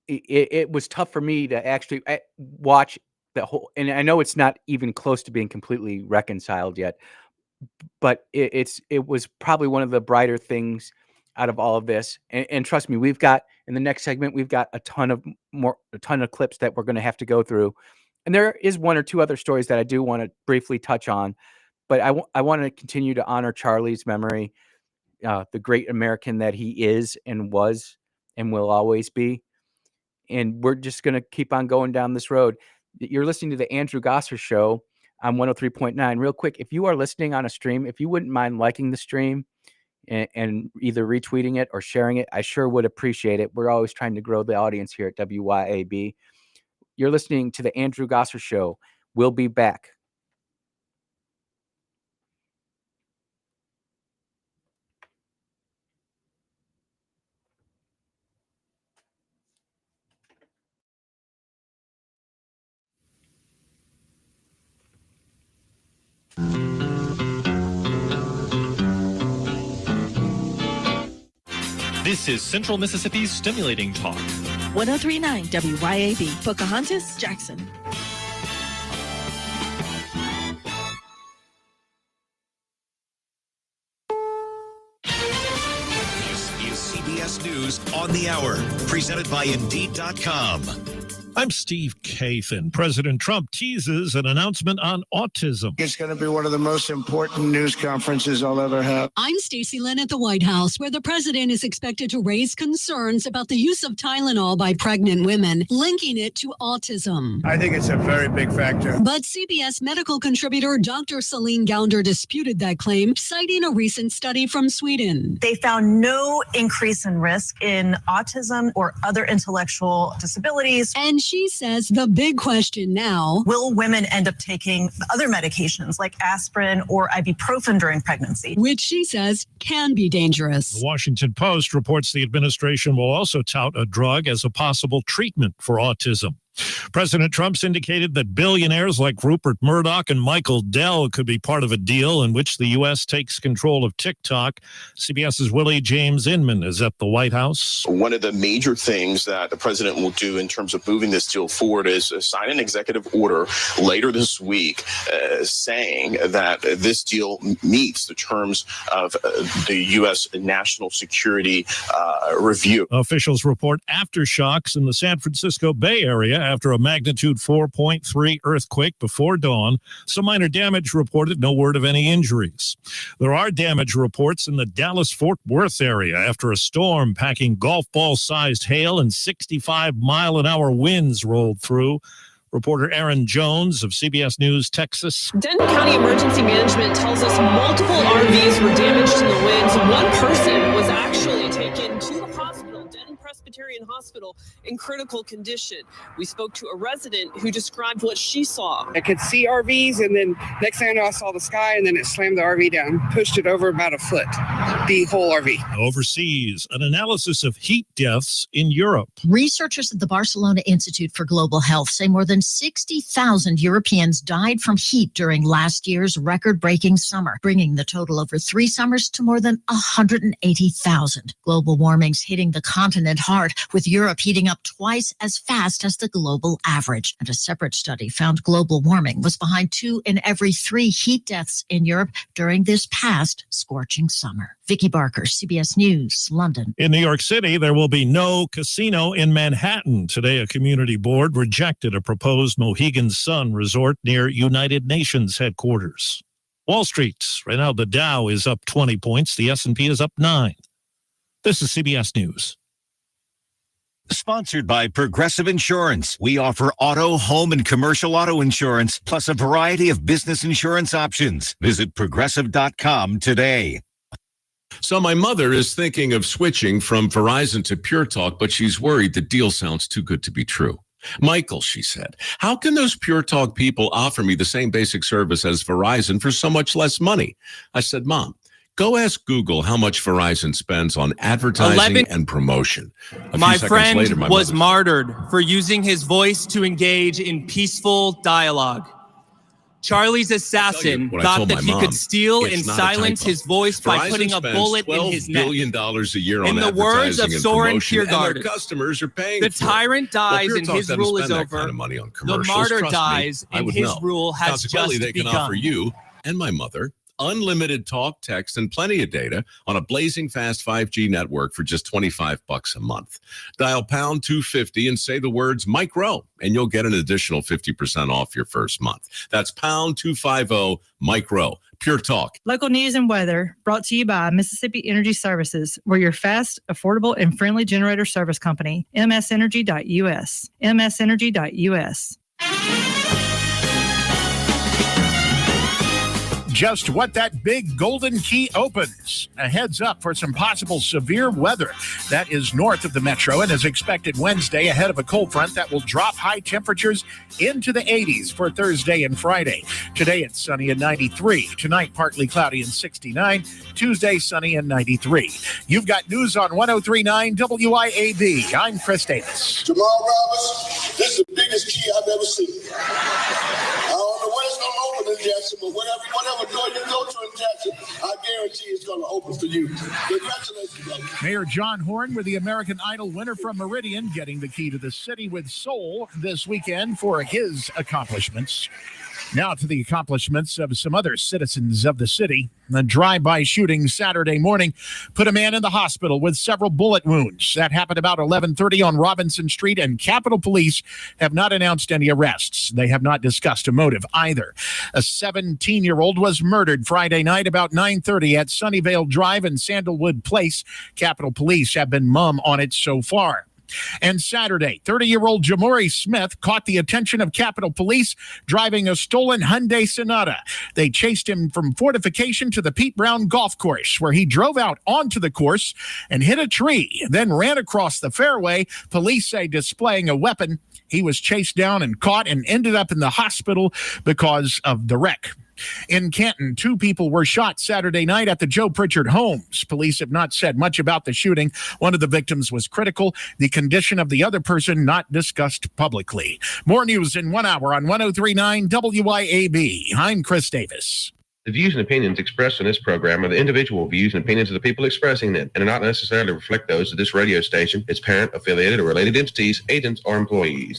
Speaker 1: it was tough for me to actually watch the whole, and I know it's not even close to being completely reconciled yet, but it was probably one of the brighter things out of all of this. And trust me, we've got in the next segment, we've got a ton of clips that we're going to have to go through. And there is 1 or 2 other stories that I do want to briefly touch on, but I want to continue to honor Charlie's memory, the great American that he is and was and will always be. And we're just going to keep on going down this road. You're listening to the Andrew Gosser Show on 103.9. Real quick, if you are listening on a stream, if you wouldn't mind liking the stream and either retweeting it or sharing it, I sure would appreciate it. We're always trying to grow the audience here at WYAB. You're listening to the Andrew Gosser Show. We'll be back.
Speaker 10: This is Central Mississippi's Stimulating Talk.
Speaker 11: 1039 WYAB. Pocahontas, Jackson.
Speaker 4: This is CBS News on the Hour, presented by Indeed.com.
Speaker 13: I'm Steve Kathan. President Trump teases an announcement on autism.
Speaker 15: It's going to be one of the most important news conferences I'll ever have.
Speaker 25: I'm Stacey Lynn at the White House, where the president is expected to raise concerns about the use of Tylenol by pregnant women, linking it to autism.
Speaker 15: I think it's a very big factor.
Speaker 25: But CBS medical contributor Dr. Celine Gounder disputed that claim, citing a recent study from Sweden.
Speaker 27: They found no increase in risk in autism or other intellectual disabilities.
Speaker 25: And she says the big question now,
Speaker 27: will women end up taking other medications like aspirin or ibuprofen during pregnancy?
Speaker 25: Which she says can be dangerous.
Speaker 13: The Washington Post reports the administration will also tout a drug as a possible treatment for autism. President Trump's indicated that billionaires like Rupert Murdoch and Michael Dell could be part of a deal in which the U.S. takes control of TikTok. CBS's Willie James Inman is at the White House.
Speaker 14: One of the major things that the president will do in terms of moving this deal forward is sign an executive order later this week saying that this deal meets the terms of the U.S. national security review.
Speaker 13: Officials report aftershocks in the San Francisco Bay Area after a magnitude 4.3 earthquake before dawn. Some minor damage reported, no word of any injuries. There are damage reports in the Dallas-Fort Worth area after a storm packing golf ball-sized hail and 65-mile-an-hour winds rolled through. Reporter Aaron Jones of CBS News, Texas.
Speaker 16: Denton County Emergency Management tells us multiple RVs were damaged in the winds. One person was actually taken to the hospital, Denton Presbyterian Hospital, in critical condition. We spoke to a resident who described what she saw.
Speaker 17: I could see RVs, and then next thing I know, I saw the sky, and then it slammed the RV down, pushed it over about a foot, the whole RV.
Speaker 13: Overseas, an analysis of heat deaths in Europe.
Speaker 18: Researchers at the Barcelona Institute for Global Health say more than 60,000 Europeans died from heat during last year's record-breaking summer, bringing the total over 3 summers to more than 180,000. Global warming's hitting the continent hard, with Europe heating up twice as fast as the global average. And a separate study found global warming was behind 2 in every 3 heat deaths in Europe during this past scorching summer. Vicky Barker, CBS News, London.
Speaker 13: In New York City, there will be no casino in Manhattan. Today, a community board rejected a proposed Mohegan Sun resort near United Nations headquarters. Wall Street, right now the Dow is up 20 points. The S&P is up 9. This is CBS News.
Speaker 19: Sponsored by Progressive Insurance. We offer auto, home, and commercial auto insurance, plus a variety of business insurance options. Visit Progressive.com today.
Speaker 20: So my mother is thinking of switching from Verizon to Pure Talk, but she's worried the deal sounds too good to be true. Michael, she said, how can those Pure Talk people offer me the same basic service as Verizon for so much less money? I said, Mom, go ask Google how much Verizon spends on advertising and promotion.
Speaker 22: My friend was martyred for using his voice to engage in peaceful dialogue. Charlie's assassin thought that he could steal and silence his voice by putting a bullet in his neck.
Speaker 20: $12 billion a year on
Speaker 22: in the words of Soren
Speaker 20: Kierkegaard,
Speaker 22: Kierkegaard,
Speaker 20: and their customers are paying
Speaker 22: the
Speaker 20: for
Speaker 22: tyrant dies and his rule is over.
Speaker 20: Kind of money on
Speaker 22: the martyr dies and his rule has
Speaker 20: Consequently,
Speaker 22: just
Speaker 20: they can
Speaker 22: begun.
Speaker 20: offer you and my mother unlimited talk, text, and plenty of data on a blazing fast 5G network for just $25 a month. Dial pound 250 and say the words Mike Rowe, and you'll get an additional 50% off your first month. That's pound 250 Mike Rowe. Pure Talk.
Speaker 28: Local news and weather brought to you by Mississippi Energy Services. We're your fast, affordable, and friendly generator service company. msenergy.us. msenergy.us.
Speaker 6: Just what that big golden key opens. A heads up for some possible severe weather. That is north of the metro and is expected Wednesday ahead of a cold front that will drop high temperatures into the 80s for Thursday and Friday. Today it's sunny and 93. Tonight partly cloudy and 69. Tuesday sunny and 93. You've got news on 103.9 WYAB. I'm Chris Davis.
Speaker 29: Jamal Roberts, this is the biggest key I've ever seen. I don't know when it's going to open in Jackson, but whatever door you go to in Jackson, I guarantee it's going to open for you. Congratulations, brother.
Speaker 6: Mayor John Horn with the American Idol winner from Meridian getting the key to the city with soul this weekend for his accomplishments. Now to the accomplishments of some other citizens of the city. A drive-by shooting Saturday morning put a man in the hospital with several bullet wounds. That happened about 11:30 on Robinson Street, and Capitol Police have not announced any arrests. They have not discussed a motive either. A 17-year-old was murdered Friday night about 9:30 at Sunnyvale Drive and Sandalwood Place. Capitol Police have been mum on it so far. And Saturday, 30-year-old Jamori Smith caught the attention of Capitol Police driving a stolen Hyundai Sonata. They chased him from Fortification to the Pete Brown Golf Course, where he drove out onto the course and hit a tree, then ran across the fairway, police say displaying a weapon. He was chased down and caught and ended up in the hospital because of the wreck. In Canton, 2 people were shot Saturday night at the Joe Pritchard homes. Police have not said much about the shooting. One of the victims was critical. The condition of the other person not discussed publicly. More news in 1 hour on 103.9 WYAB. I'm Chris Davis.
Speaker 2: The views and opinions expressed in this program are the individual views and opinions of the people expressing them and do not necessarily reflect those of this radio station, its parent, affiliated, or related entities, agents, or employees.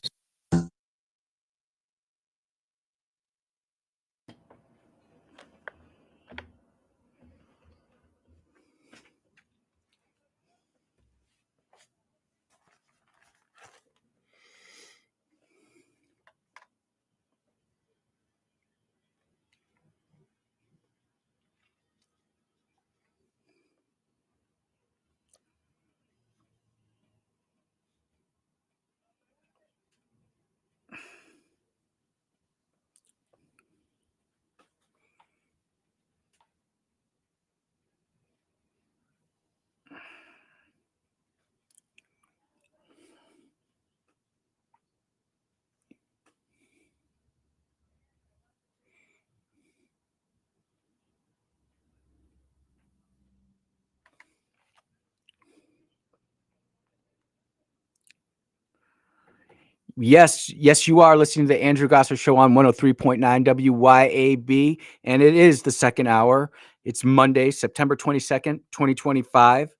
Speaker 1: Yes, you are listening to the Andrew Gosser Show on 103.9 WYAB, and it is the second hour. It's Monday, September 22nd, 2025.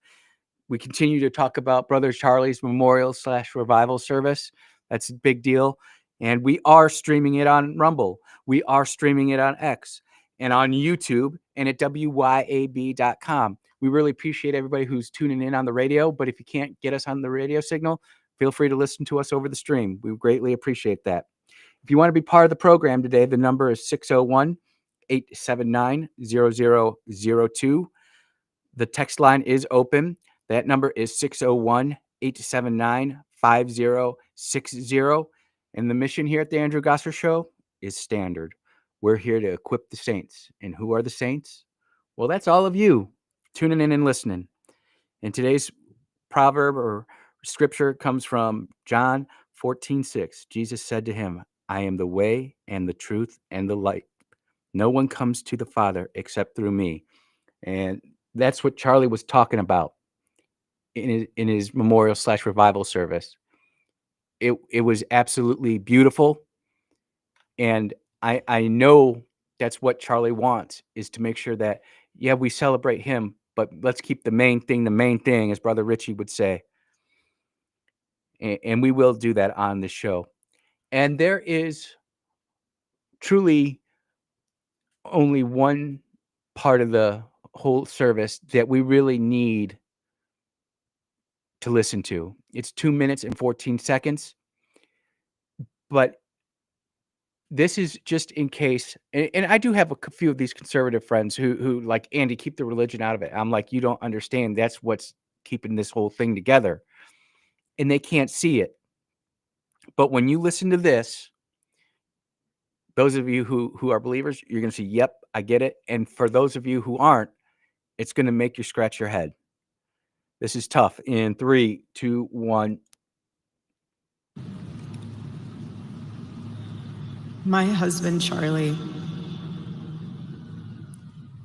Speaker 1: We continue to talk about Brother Charlie's Memorial/Revival Service. That's a big deal. And we are streaming it on Rumble. We are streaming it on X and on YouTube and at WYAB.com. We really appreciate everybody who's tuning in on the radio, but if you can't get us on the radio signal, feel free to listen to us over the stream. We greatly appreciate that. If you want to be part of the program today, the number is 601-879-0002. The text line is open. That number is 601-879-5060. And the mission here at the Andrew Gosser Show is standard. We're here to equip the saints. And who are the saints? Well, that's all of you tuning in and listening. And today's proverb or scripture comes from John 14:6. Jesus said to him, I am the way and the truth and the light. No one comes to the Father except through me. And that's what Charlie was talking about in his Memorial/Revival service. It was absolutely beautiful. And I know that's what Charlie wants, is to make sure that, yeah, we celebrate him, but let's keep the main thing, as Brother Richie would say. And we will do that on the show. And there is truly only one part of the whole service that we really need to listen to. It's 2 minutes and 14 seconds. But this is just in case, and I do have a few of these conservative friends who like, Andy, keep the religion out of it. I'm like, you don't understand. That's what's keeping this whole thing together. And they can't see it. But when you listen to this, those of you who are believers, you're going to say, yep, I get it. And for those of you who aren't, it's going to make you scratch your head. This is tough. In 3, 2, 1.
Speaker 3: My husband, Charlie,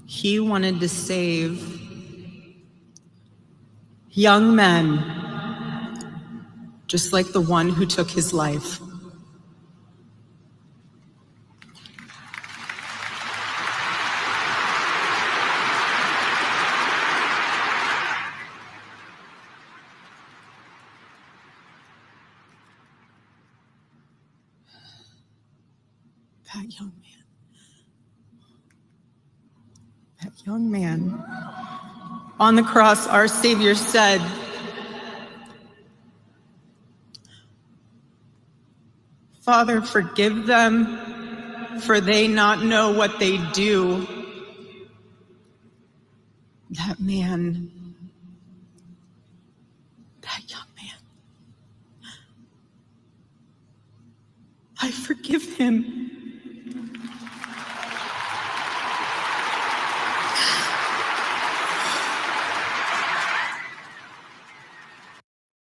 Speaker 3: he wanted to save young men, just like the one who took his life. That young man on the cross, our Savior said, Father, forgive them, for they not know what they do. That man, that young man, I forgive him.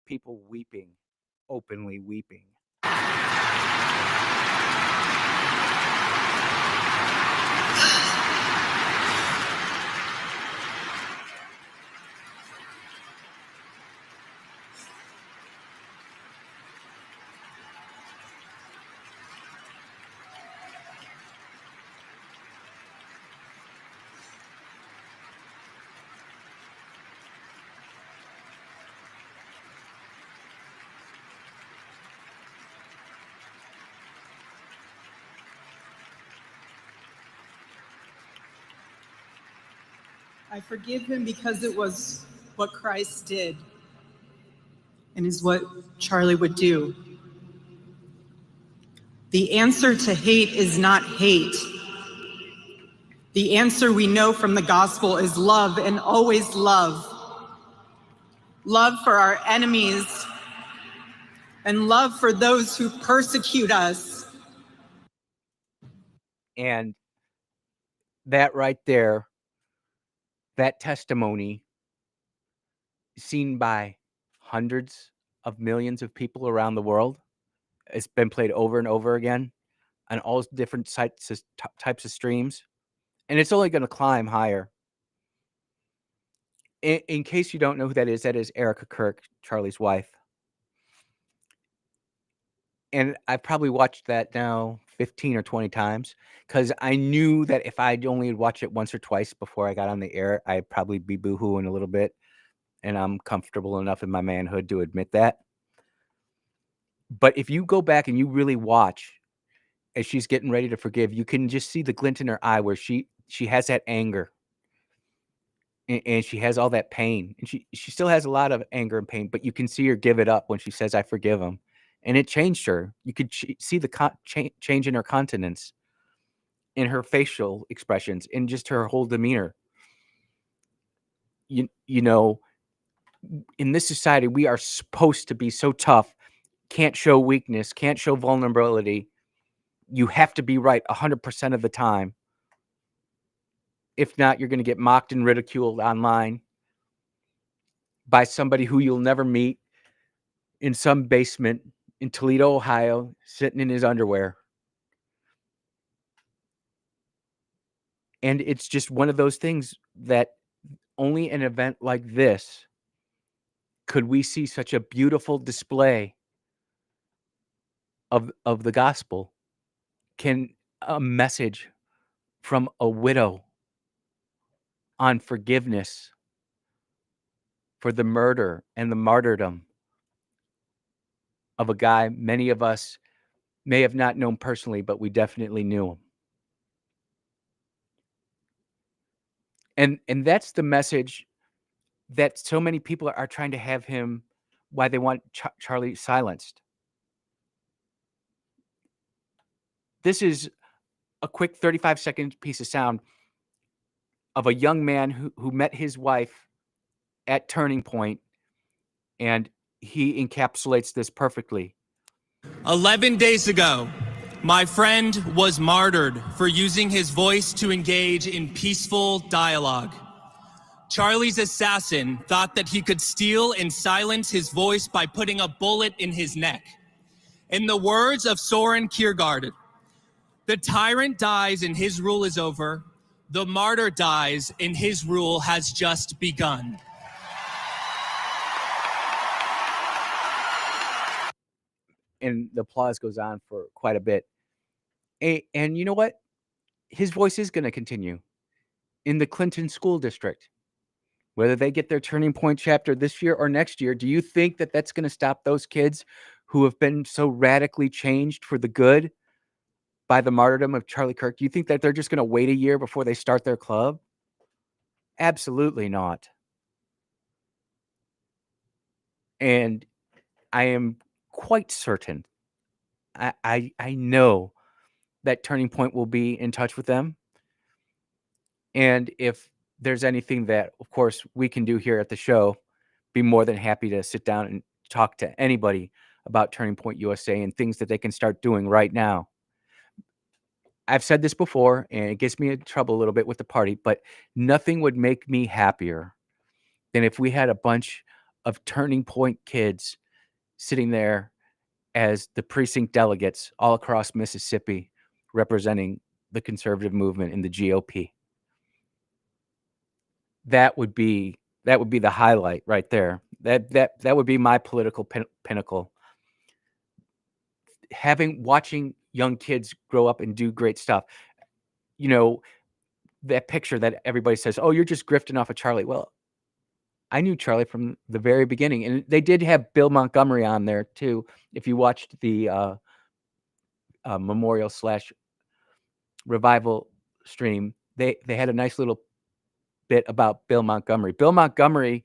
Speaker 1: People weeping, openly weeping.
Speaker 3: I forgive him because it was what Christ did and is what Charlie would do. The answer to hate is not hate. The answer we know from the gospel is love, and always love. Love for our enemies and love for those who persecute us.
Speaker 1: And that right there, that testimony seen by hundreds of millions of people around the world, it's been played over and over again on all different types of streams, and it's only going to climb higher. In case you don't know who that is Erica Kirk, Charlie's wife. And I probably watched that now 15 or 20 times because I knew that if I'd only watched it once or twice before I got on the air, I'd probably be boohooing a little bit. And I'm comfortable enough in my manhood to admit that. But if you go back and you really watch as she's getting ready to forgive, you can just see the glint in her eye where she has that anger. And she has all that pain. And she still has a lot of anger and pain, but you can see her give it up when she says, I forgive him. And it changed her. You could see the change in her countenance, in her facial expressions, in just her whole demeanor. You know, in this society, we are supposed to be so tough, can't show weakness, can't show vulnerability. You have to be right 100% of the time. If not, you're going to get mocked and ridiculed online by somebody who you'll never meet in some basement in Toledo, Ohio, sitting in his underwear. And it's just one of those things that only an event like this could we see such a beautiful display of the gospel. Can a message from a widow on forgiveness for the murder and the martyrdom of a guy many of us may have not known personally, but we definitely knew him. And that's the message that so many people are trying to have him, why they want Charlie silenced. This is a quick 35-second piece of sound of a young man who met his wife at Turning Point, and he encapsulates this perfectly.
Speaker 22: 11 days ago, my friend was martyred for using his voice to engage in peaceful dialogue. Charlie's assassin thought that he could steal and silence his voice by putting a bullet in his neck. In the words of Soren Kierkegaard, the tyrant dies and his rule is over. The martyr dies and his rule has just begun.
Speaker 1: And the applause goes on for quite a bit. And you know what? His voice is going to continue in the Clinton School District. Whether they get their Turning Point chapter this year or next year, do you think that that's going to stop those kids who have been so radically changed for the good by the martyrdom of Charlie Kirk? Do you think that they're just going to wait a year before they start their club? Absolutely not. And I am quite certain, I know that Turning Point will be in touch with them. And if there's anything that, of course, we can do here at the show, be more than happy to sit down and talk to anybody about Turning Point USA and things that they can start doing right now. I've said this before, and it gets me in trouble a little bit with the party, but nothing would make me happier than if we had a bunch of Turning Point kids sitting there as the precinct delegates all across Mississippi representing the conservative movement in the GOP. That would be the highlight right there. That would be my political pinnacle. Watching young kids grow up and do great stuff. You know, that picture that everybody says, "Oh, you're just grifting off of Charlie." Well, I knew Charlie from the very beginning, and they did have Bill Montgomery on there too. If you watched the memorial / revival stream, they had a nice little bit about Bill Montgomery. Bill Montgomery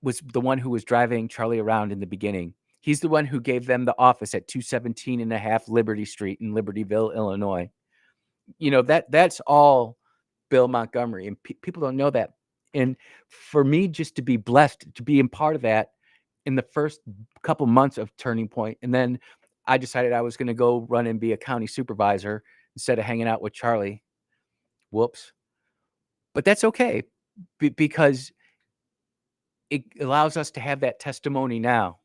Speaker 1: was the one who was driving Charlie around in the beginning. He's the one who gave them the office at 217 and a half Liberty Street in Libertyville, Illinois. You know, that's all Bill Montgomery, and people don't know that. And for me, just to be blessed to be in part of that in the first couple months of Turning Point, and then I decided I was going to go run and be a county supervisor instead of hanging out with Charlie. Whoops. But that's okay, because it allows us to have that testimony now.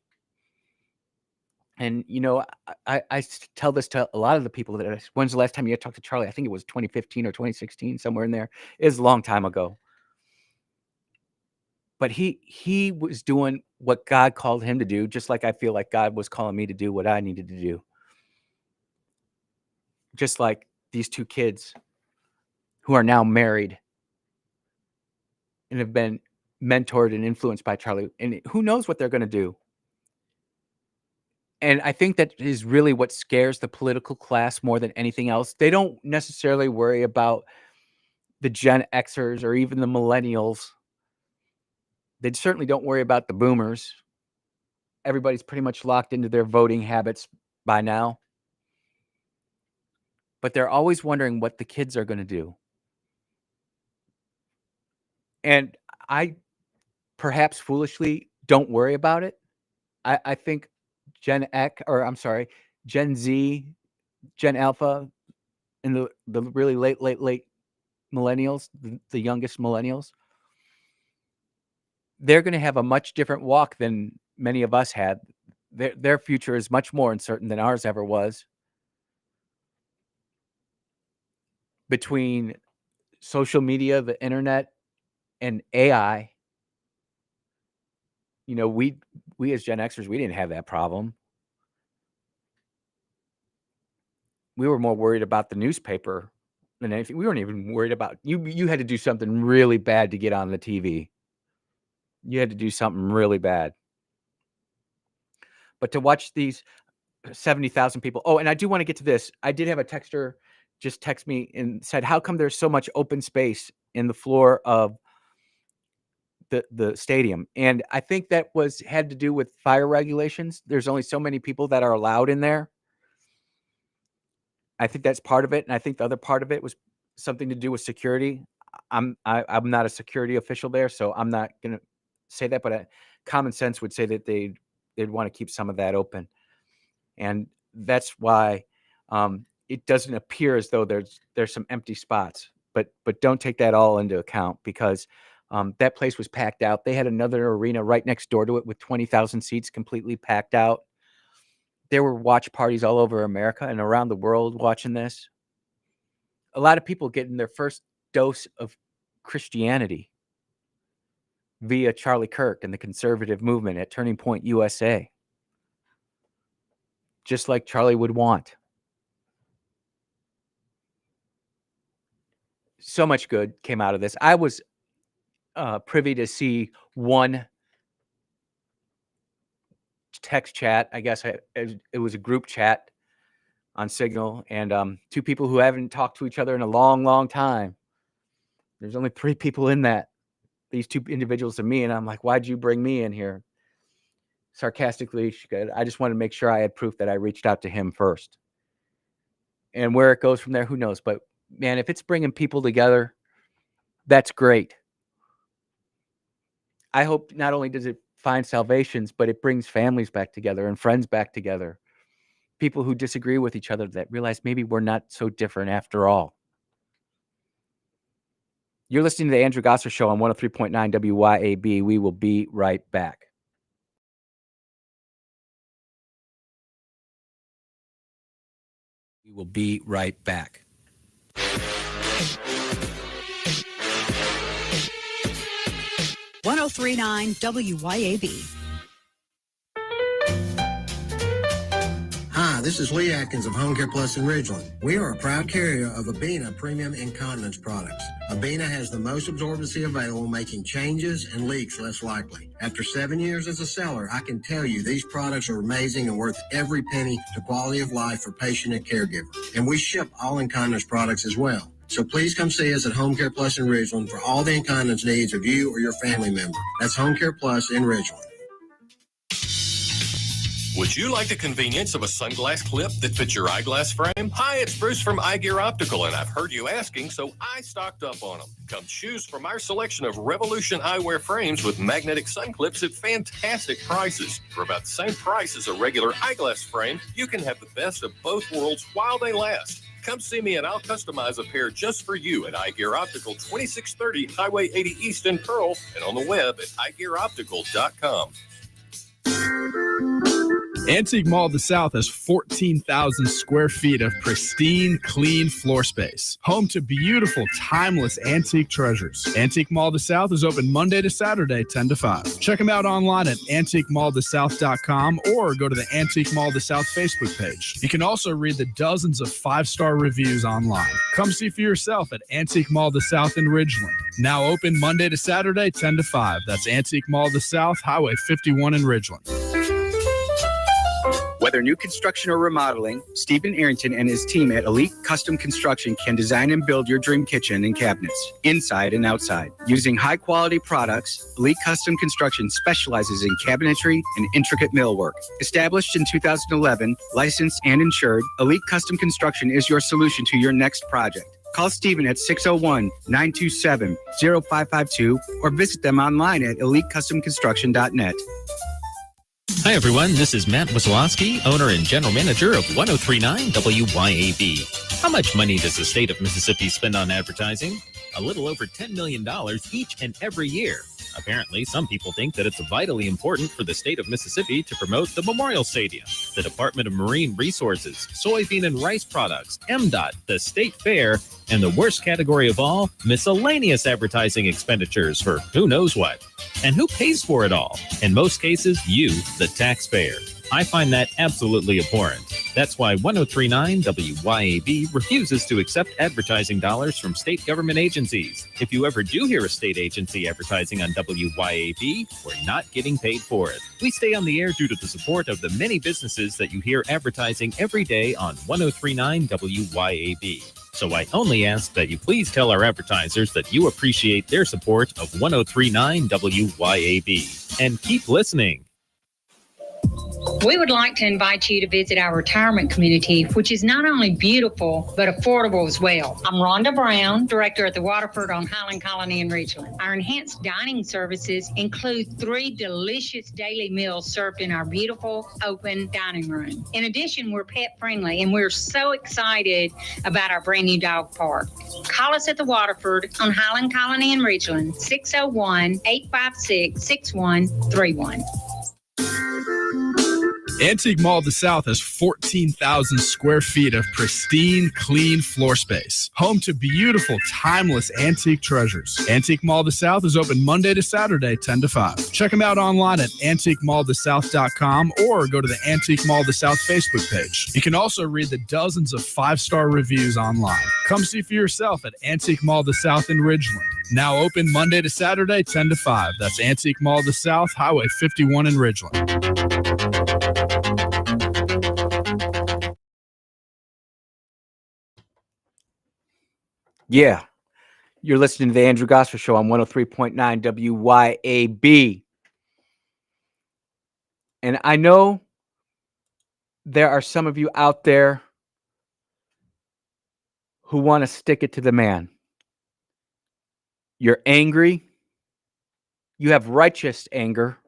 Speaker 1: And, you know, I tell this to a lot of the people that, when's the last time you talked to Charlie? I think it was 2015 or 2016, somewhere in there. It was a long time ago. But he was doing what God called him to do, just like I feel like God was calling me to do what I needed to do. Just like these two kids who are now married and have been mentored and influenced by Charlie. And who knows what they're going to do. And I think that is really what scares the political class more than anything else. They don't necessarily worry about the Gen Xers or even the millennials. They certainly don't worry about the boomers. Everybody's pretty much locked into their voting habits by now. But they're always wondering what the kids are going to do. And I, perhaps foolishly, don't worry about it. I think Gen Z, Gen Alpha, and the really late millennials, the youngest millennials, they're going to have a much different walk than many of us had. Their future is much more uncertain than ours ever was. Between social media, the internet, and AI, you know, we as Gen Xers, we didn't have that problem. We were more worried about the newspaper than anything. We weren't even worried about you had to do something really bad to get on the TV. You had to do something really bad. But to watch these 70,000 people. Oh, and I do want to get to this. I did have a texter just text me and said, how come there's so much open space in the floor of the stadium? And I think that had to do with fire regulations. There's only so many people that are allowed in there. I think that's part of it. And I think the other part of it was something to do with security. I'm not a security official there, so I'm not going to say that, but common sense would say that they'd want to keep some of that open. And that's why it doesn't appear as though there's some empty spots, but don't take that all into account, because that place was packed out. They had another arena right next door to it with 20,000 seats completely packed out. There were watch parties all over America and around the world watching this. A lot of people getting their first dose of Christianity via Charlie Kirk and the conservative movement at Turning Point USA. Just like Charlie would want. So much good came out of this. I was privy to see one text chat. I guess it was a group chat on Signal, and two people who haven't talked to each other in a long, long time. There's only 3 people in that. These 2 individuals and me, and I'm like, why'd you bring me in here? Sarcastically, she said, I just wanted to make sure I had proof that I reached out to him first. And where it goes from there, who knows? But man, if it's bringing people together, that's great. I hope not only does it find salvations, but it brings families back together and friends back together. People who disagree with each other that realize maybe we're not so different after all. You're listening to the Andrew Gosser Show on 103.9 WYAB. We will be right back. We will be right back.
Speaker 25: .1039 WYAB.
Speaker 5: Hi, this is Lee Atkins of Home Care Plus in Ridgeland. We are a proud carrier of Abena Premium Incontinence products. Abena has the most absorbency available, making changes and leaks less likely. After 7 years as a seller, I can tell you these products are amazing and worth every penny to quality of life for patient and caregiver. And we ship all incontinence products as well. So please come see us at Home Care Plus in Ridgeland for all the incontinence needs of you or your family member. That's Home Care Plus in Ridgeland.
Speaker 7: Would you like the convenience of a sunglass clip that fits your eyeglass frame? Hi, it's Bruce from Eye Gear Optical, and I've heard you asking, so I stocked up on them. Come choose from our selection of Revolution eyewear frames with magnetic sun clips at fantastic prices. For about the same price as a regular eyeglass frame, you can have the best of both worlds while they last. Come see me and I'll customize a pair just for you at Eye Gear Optical, 2630 Highway 80 East in Pearl, and on the web at eyegearoptical.com.
Speaker 8: Antique Mall of the South has 14,000 square feet of pristine, clean floor space. Home to beautiful, timeless antique treasures. Antique Mall of the South is open Monday to Saturday, 10 to 5. Check them out online at antiquemallofthesouth.com or go to the Antique Mall of the South Facebook page. You can also read the dozens of 5-star reviews online. Come see for yourself at Antique Mall of the South in Ridgeland. Now open Monday to Saturday, 10 to 5. That's Antique Mall of the South, Highway 51 in Ridgeland.
Speaker 1: Whether new construction or remodeling, Stephen Arrington and his team at Elite Custom Construction can design and build your dream kitchen and cabinets, inside and outside. Using high-quality products, Elite Custom Construction specializes in cabinetry and intricate millwork. Established in 2011, licensed and insured, Elite Custom Construction is your solution to your next project. Call Stephen at 601-927-0552 or visit them online at elitecustomconstruction.net.
Speaker 9: Hi, everyone. This is Matt Wasilowski, owner and general manager of 1039 WYAB. How much money does the state of Mississippi spend on advertising? A little over $10 million each and every year. Apparently, some people think that it's vitally important for the state of Mississippi to promote the Memorial Stadium, the Department of Marine Resources, soybean and rice products, MDOT, the State Fair, and the worst category of all, miscellaneous advertising expenditures for who knows what. And who pays for it all? In most cases, you, the taxpayer. I find that absolutely abhorrent. That's why 1039 WYAB refuses to accept advertising dollars from state government agencies. If you ever do hear a state agency advertising on WYAB, we're not getting paid for it. We stay on the air due to the support of the many businesses that you hear advertising every day on 1039 WYAB. So I only ask that you please tell our advertisers that you appreciate their support of 1039 WYAB. And keep listening.
Speaker 10: We would like to invite you to visit our retirement community, which is not only beautiful, but affordable as well. I'm Rhonda Brown, director at the Waterford on Highland Colony in Ridgeland. Our enhanced dining services include 3 delicious daily meals served in our beautiful open dining room. In addition, we're pet friendly and we're so excited about our brand new dog park. Call us at the Waterford on Highland Colony in Ridgeland, 601-856-6131.
Speaker 8: Antique Mall of the South has 14,000 square feet of pristine, clean floor space. Home to beautiful, timeless antique treasures. Antique Mall of the South is open Monday to Saturday, 10 to 5. Check them out online at antiquemallofthesouth.com or go to the Antique Mall of the South Facebook page. You can also read the dozens of 5-star reviews online. Come see for yourself at Antique Mall of the South in Ridgeland. Now open Monday to Saturday, 10 to 5. That's Antique Mall of the South, Highway 51 in Ridgeland.
Speaker 1: Yeah, you're listening to the Andrew Gosser Show on 103.9 WYAB. And I know there are some of you out there who want to stick it to the man. You're angry. You have righteous anger.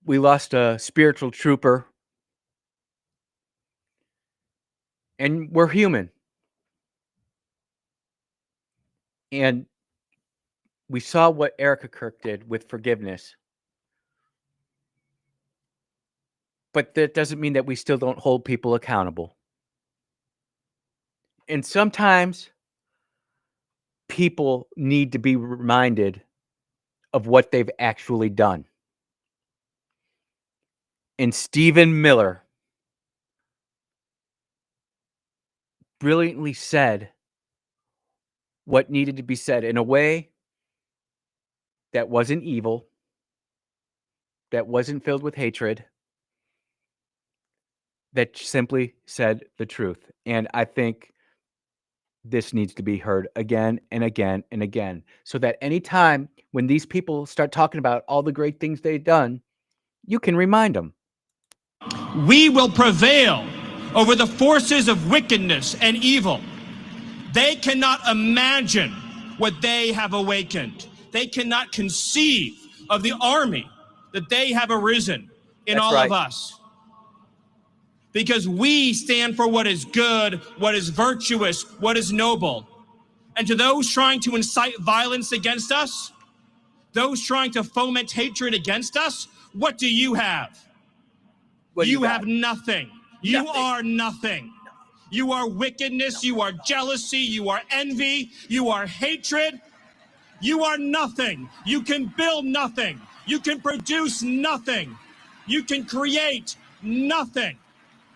Speaker 1: We lost a spiritual trooper. And we're human. And we saw what Erica Kirk did with forgiveness. But that doesn't mean that we still don't hold people accountable. And sometimes people need to be reminded of what they've actually done. And Stephen Miller brilliantly said what needed to be said in a way that wasn't evil, that wasn't filled with hatred, that simply said the truth. And I think this needs to be heard again and again and again, so that anytime when these people start talking about all the great things they've done, you can remind them.
Speaker 4: We will prevail over the forces of wickedness and evil. They cannot imagine what they have awakened. They cannot conceive of the army that they have arisen in all of us. Because we stand for what is good, what is virtuous, what is noble. And to those trying to incite violence against us, those trying to foment hatred against us, what do you have? You have nothing. You are nothing. You are wickedness, you are jealousy, you are envy, you are hatred. You are nothing. You can build nothing. You can produce nothing. You can create nothing.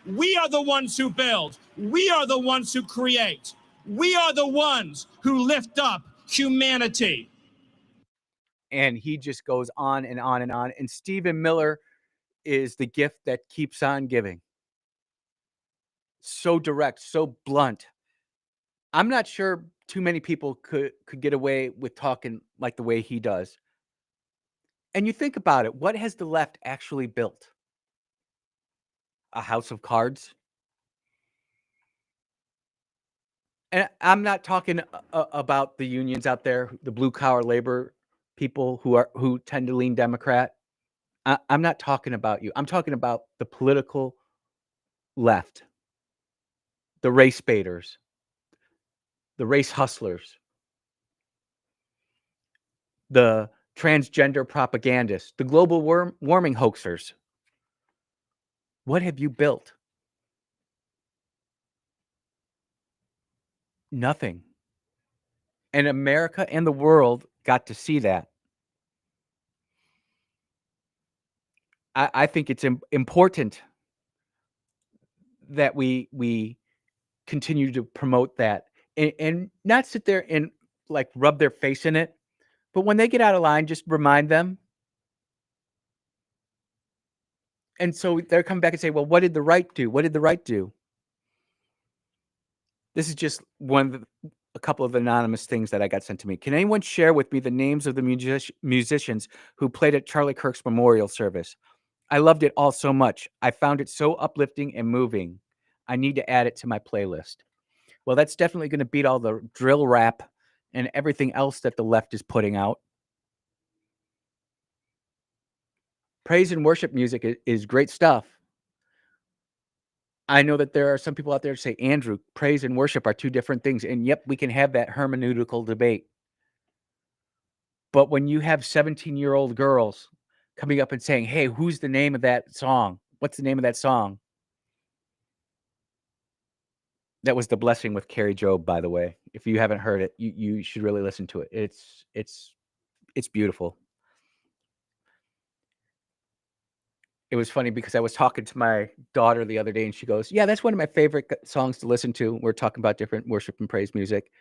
Speaker 4: We are the ones who build. We are the ones who create. We are the ones who lift up humanity.
Speaker 1: And he just goes on and on and on. And Stephen Miller is the gift that keeps on giving. So direct, so blunt. I'm not sure too many people could get away with talking like the way he does. And you think about it, what has the left actually built? A house of cards? And I'm not talking about the unions out there, the blue collar labor people who tend to lean Democrat. I'm not talking about you. I'm talking about the political left, the race baiters, the race hustlers, the transgender propagandists, the global warming hoaxers. What have you built? Nothing. And America and the world got to see that. I think it's important that we continue to promote that and not sit there and like rub their face in it. But when they get out of line, just remind them. And so they're coming back and say, well, what did the right do? What did the right do? This is just a couple of anonymous things that I got sent to me. Can anyone share with me the names of the musicians who played at Charlie Kirk's memorial service? I loved it all so much. I found it so uplifting and moving. I need to add it to my playlist. Well, that's definitely going to beat all the drill rap and everything else that the left is putting out. Praise and worship music is great stuff. I know that there are some people out there who say, Andrew, praise and worship are two different things. And yep, we can have that hermeneutical debate. But when you have 17-year-old girls coming up and saying, hey, who's the name of that song? What's the name of that song? That was The Blessing with Carrie Job, by the way. If you haven't heard it, you should really listen to it. It's beautiful. It was funny because I was talking to my daughter the other day and she goes, yeah, that's one of my favorite songs to listen to. We're talking about different worship and praise music.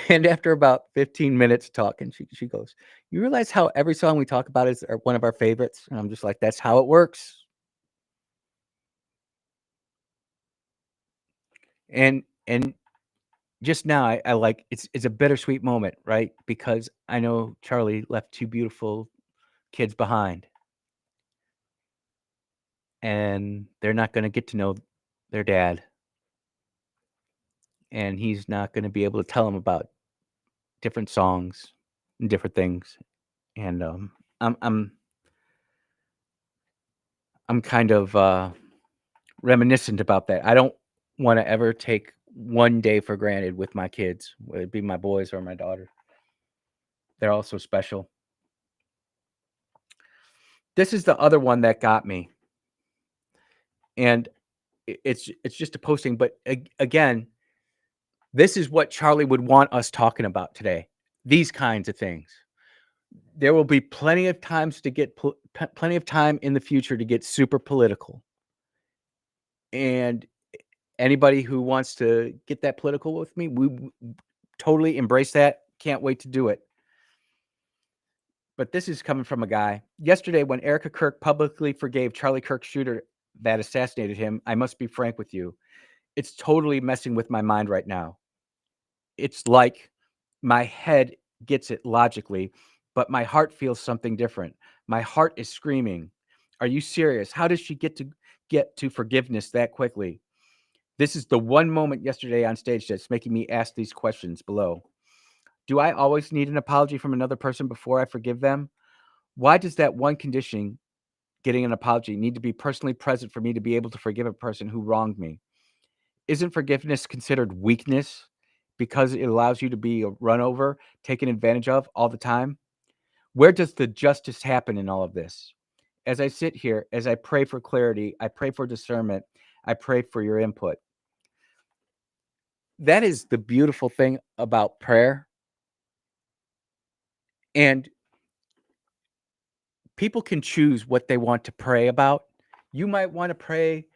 Speaker 1: And after about 15 minutes talking, she goes, you realize how every song we talk about is one of our favorites? And I'm just like, that's how it works. And just now I like, it's a bittersweet moment, right? Because I know Charlie left two beautiful kids behind. And they're not going to get to know their dad. And he's not going to be able to tell them about different songs and different things. And I'm kind of reminiscent about that. I don't want to ever take one day for granted with my kids, whether it be my boys or my daughter. They're all so special. This is the other one that got me. And it's just a posting, but again, this is what Charlie would want us talking about today. These kinds of things. There will be plenty of times to get plenty of time in the future to get super political. And anybody who wants to get that political with me, we totally embrace that. Can't wait to do it. But this is coming from a guy. Yesterday, when Erica Kirk publicly forgave Charlie Kirk's shooter that assassinated him, I must be frank with you. It's totally messing with my mind right now. It's like my head gets it logically, but my heart feels something different. My heart is screaming, "Are you serious? How does she get to forgiveness that quickly?" This is the one moment yesterday on stage that's making me ask these questions below. Do I always need an apology from another person before I forgive them? Why does that one condition, getting an apology, need to be personally present for me to be able to forgive a person who wronged me? Isn't forgiveness considered weakness because it allows you to be run over, taken advantage of all the time? Where does the justice happen in all of this? As I sit here, as I pray for clarity, I pray for discernment, I pray for your input. That is the beautiful thing about prayer. And people can choose what they want to pray about. You might want to pray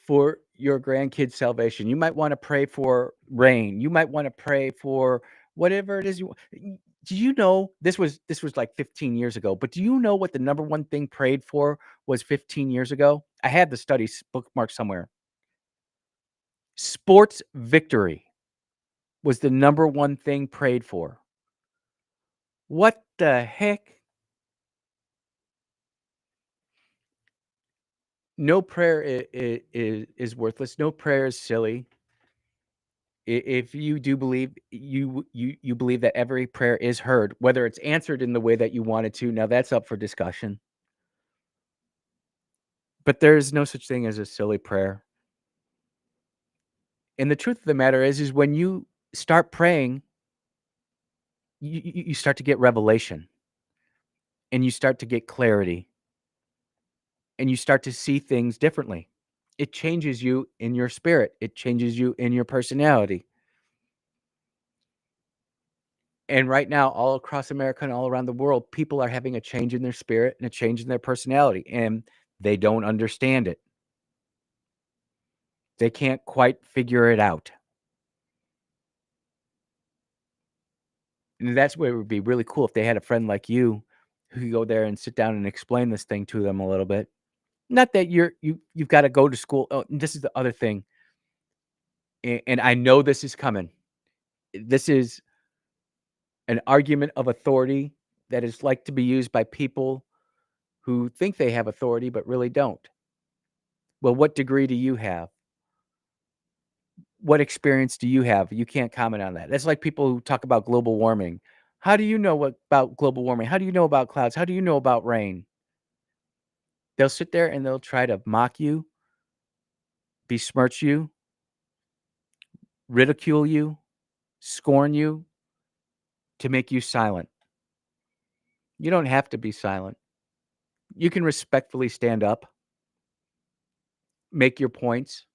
Speaker 1: for your grandkids' salvation. You might want to pray for rain. You might want to pray for whatever it is you want. Do you know this was like 15 years ago, but do you know what the number one thing prayed for was 15 years ago? I had the study bookmarked somewhere. Sports victory was the number one thing prayed for. What the heck? No prayer is worthless. No prayer is silly. If you do believe you believe that every prayer is heard, whether it's answered in the way that you wanted to, now that's up for discussion. But there is no such thing as a silly prayer. And the truth of the matter is when you start praying, you start to get revelation, and you start to get clarity, and you start to see things differently. It changes you in your spirit. It changes you in your personality. And right now, all across America and all around the world, people are having a change in their spirit and a change in their personality, and they don't understand it. They can't quite figure it out. And that's where it would be really cool if they had a friend like you who could go there and sit down and explain this thing to them a little bit. Not that you've got to go to school. Oh, and this is the other thing. And I know this is coming. This is an argument of authority that is like to be used by people who think they have authority but really don't. Well, what degree do you have? What experience do you have? You can't comment on that. That's like people who talk about global warming. How do you know about global warming? How do you know about clouds? How do you know about rain? They'll sit there and they'll try to mock you, besmirch you, ridicule you, scorn you to make you silent. You don't have to be silent. You can respectfully stand up, make your points.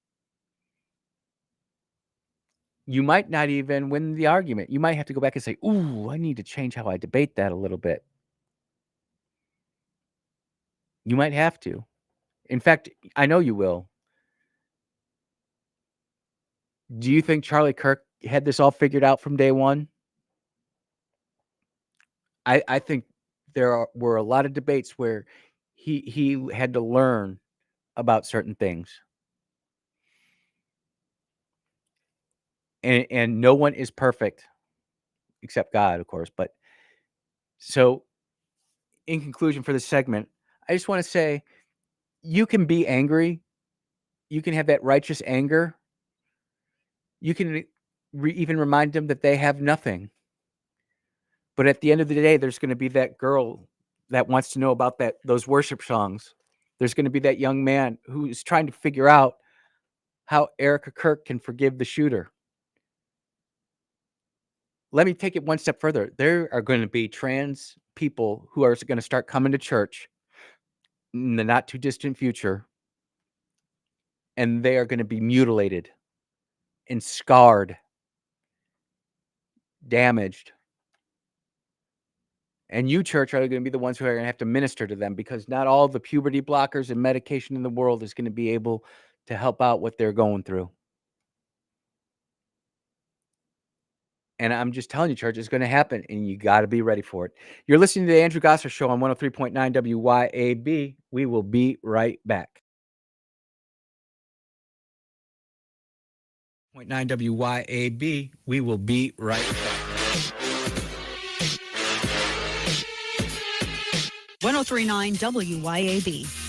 Speaker 1: You might not even win the argument. You might have to go back and say, "Ooh, I need to change how I debate that a little bit." You might have to. In fact, I know you will. Do you think Charlie Kirk had this all figured out from day one? I think were a lot of debates where he had to learn about certain things. And no one is perfect except God, of course. But so in conclusion for this segment, I just want to say you can be angry. You can have that righteous anger. You can even remind them that they have nothing. But at the end of the day, there's going to be that girl that wants to know about those worship songs. There's going to be that young man who's trying to figure out how Erica Kirk can forgive the shooter. Let me take it one step further. There are going to be trans people who are going to start coming to church in the not too distant future, and they are going to be mutilated and scarred, damaged. And you, church, are going to be the ones who are going to have to minister to them because not all the puberty blockers and medication in the world is going to be able to help out what they're going through. And I'm just telling you, church, it's going to happen, and you got to be ready for it. You're listening to the Andrew Gosser Show on 103.9 WYAB. We will be right back. .9 WYAB. We will be right back.
Speaker 11: 1039 WYAB.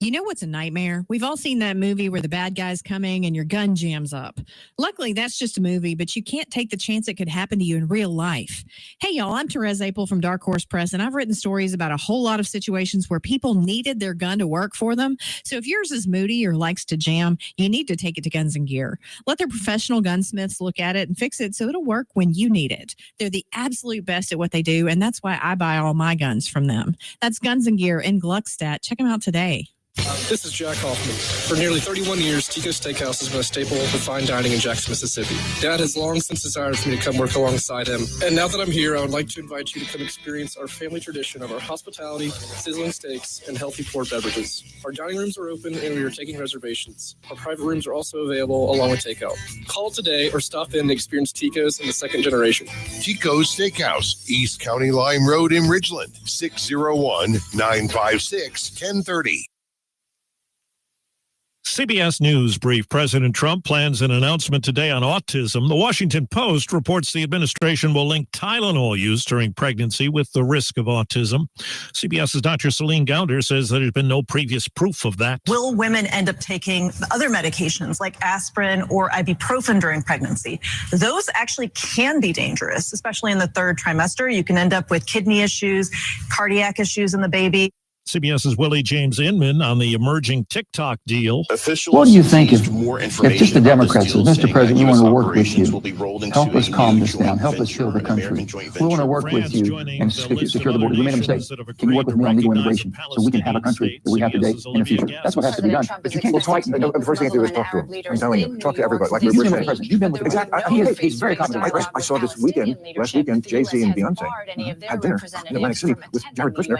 Speaker 12: You know what's a nightmare? We've all seen that movie where the bad guy's coming and your gun jams up. Luckily, that's just a movie, but you can't take the chance it could happen to you in real life. Hey, y'all, I'm Therese Apel from Dark Horse Press, and I've written stories about a whole lot of situations where people needed their gun to work for them. So if yours is moody or likes to jam, you need to take it to Guns and Gear. Let their professional gunsmiths look at it and fix it so it'll work when you need it. They're the absolute best at what they do, and that's why I buy all my guns from them. That's Guns and Gear in Gluckstadt. Check them out today.
Speaker 14: This is Jack Hoffman. For nearly 31 years, Tico's Steakhouse has been a staple of fine dining in Jackson, Mississippi. Dad has long since desired for me to come work alongside him. And now that I'm here, I would like to invite you to come experience our family tradition of our hospitality, sizzling steaks, and healthy poured beverages. Our dining rooms are open and we are taking reservations. Our private rooms are also available along with takeout. Call today or stop in and experience Tico's in the second generation.
Speaker 15: Tico's Steakhouse, East County Line Road in Ridgeland, 601-956-1030.
Speaker 13: CBS News brief. President Trump plans an announcement today on autism. The Washington Post reports the administration will link Tylenol use during pregnancy with the risk of autism. CBS's Dr. Celine Gounder says there's been no previous proof of that.
Speaker 21: Will women end up taking other medications like aspirin or ibuprofen during pregnancy? Those actually can be dangerous, especially in the third trimester. You can end up with kidney issues, cardiac issues in the baby.
Speaker 13: CBS's Willie James Inman on the emerging TikTok deal.
Speaker 23: What do you think if just the Democrats said, Mr. President, we want to work with you, help us calm this down, help us heal the country. We want to work with you and secure the border. We made a mistake. Can you work with me on legal immigration so we can have a country that we have today in the future? That's what has to be done. But you can't just talk.
Speaker 24: The first thing I do is talk to him. I'm telling you, talk to everybody. Like we're saying.
Speaker 23: You've been with the
Speaker 24: Exactly. He's very competent. I saw this weekend, last weekend, Jay-Z and Beyonce had dinner in Atlantic City with Jared Kushner.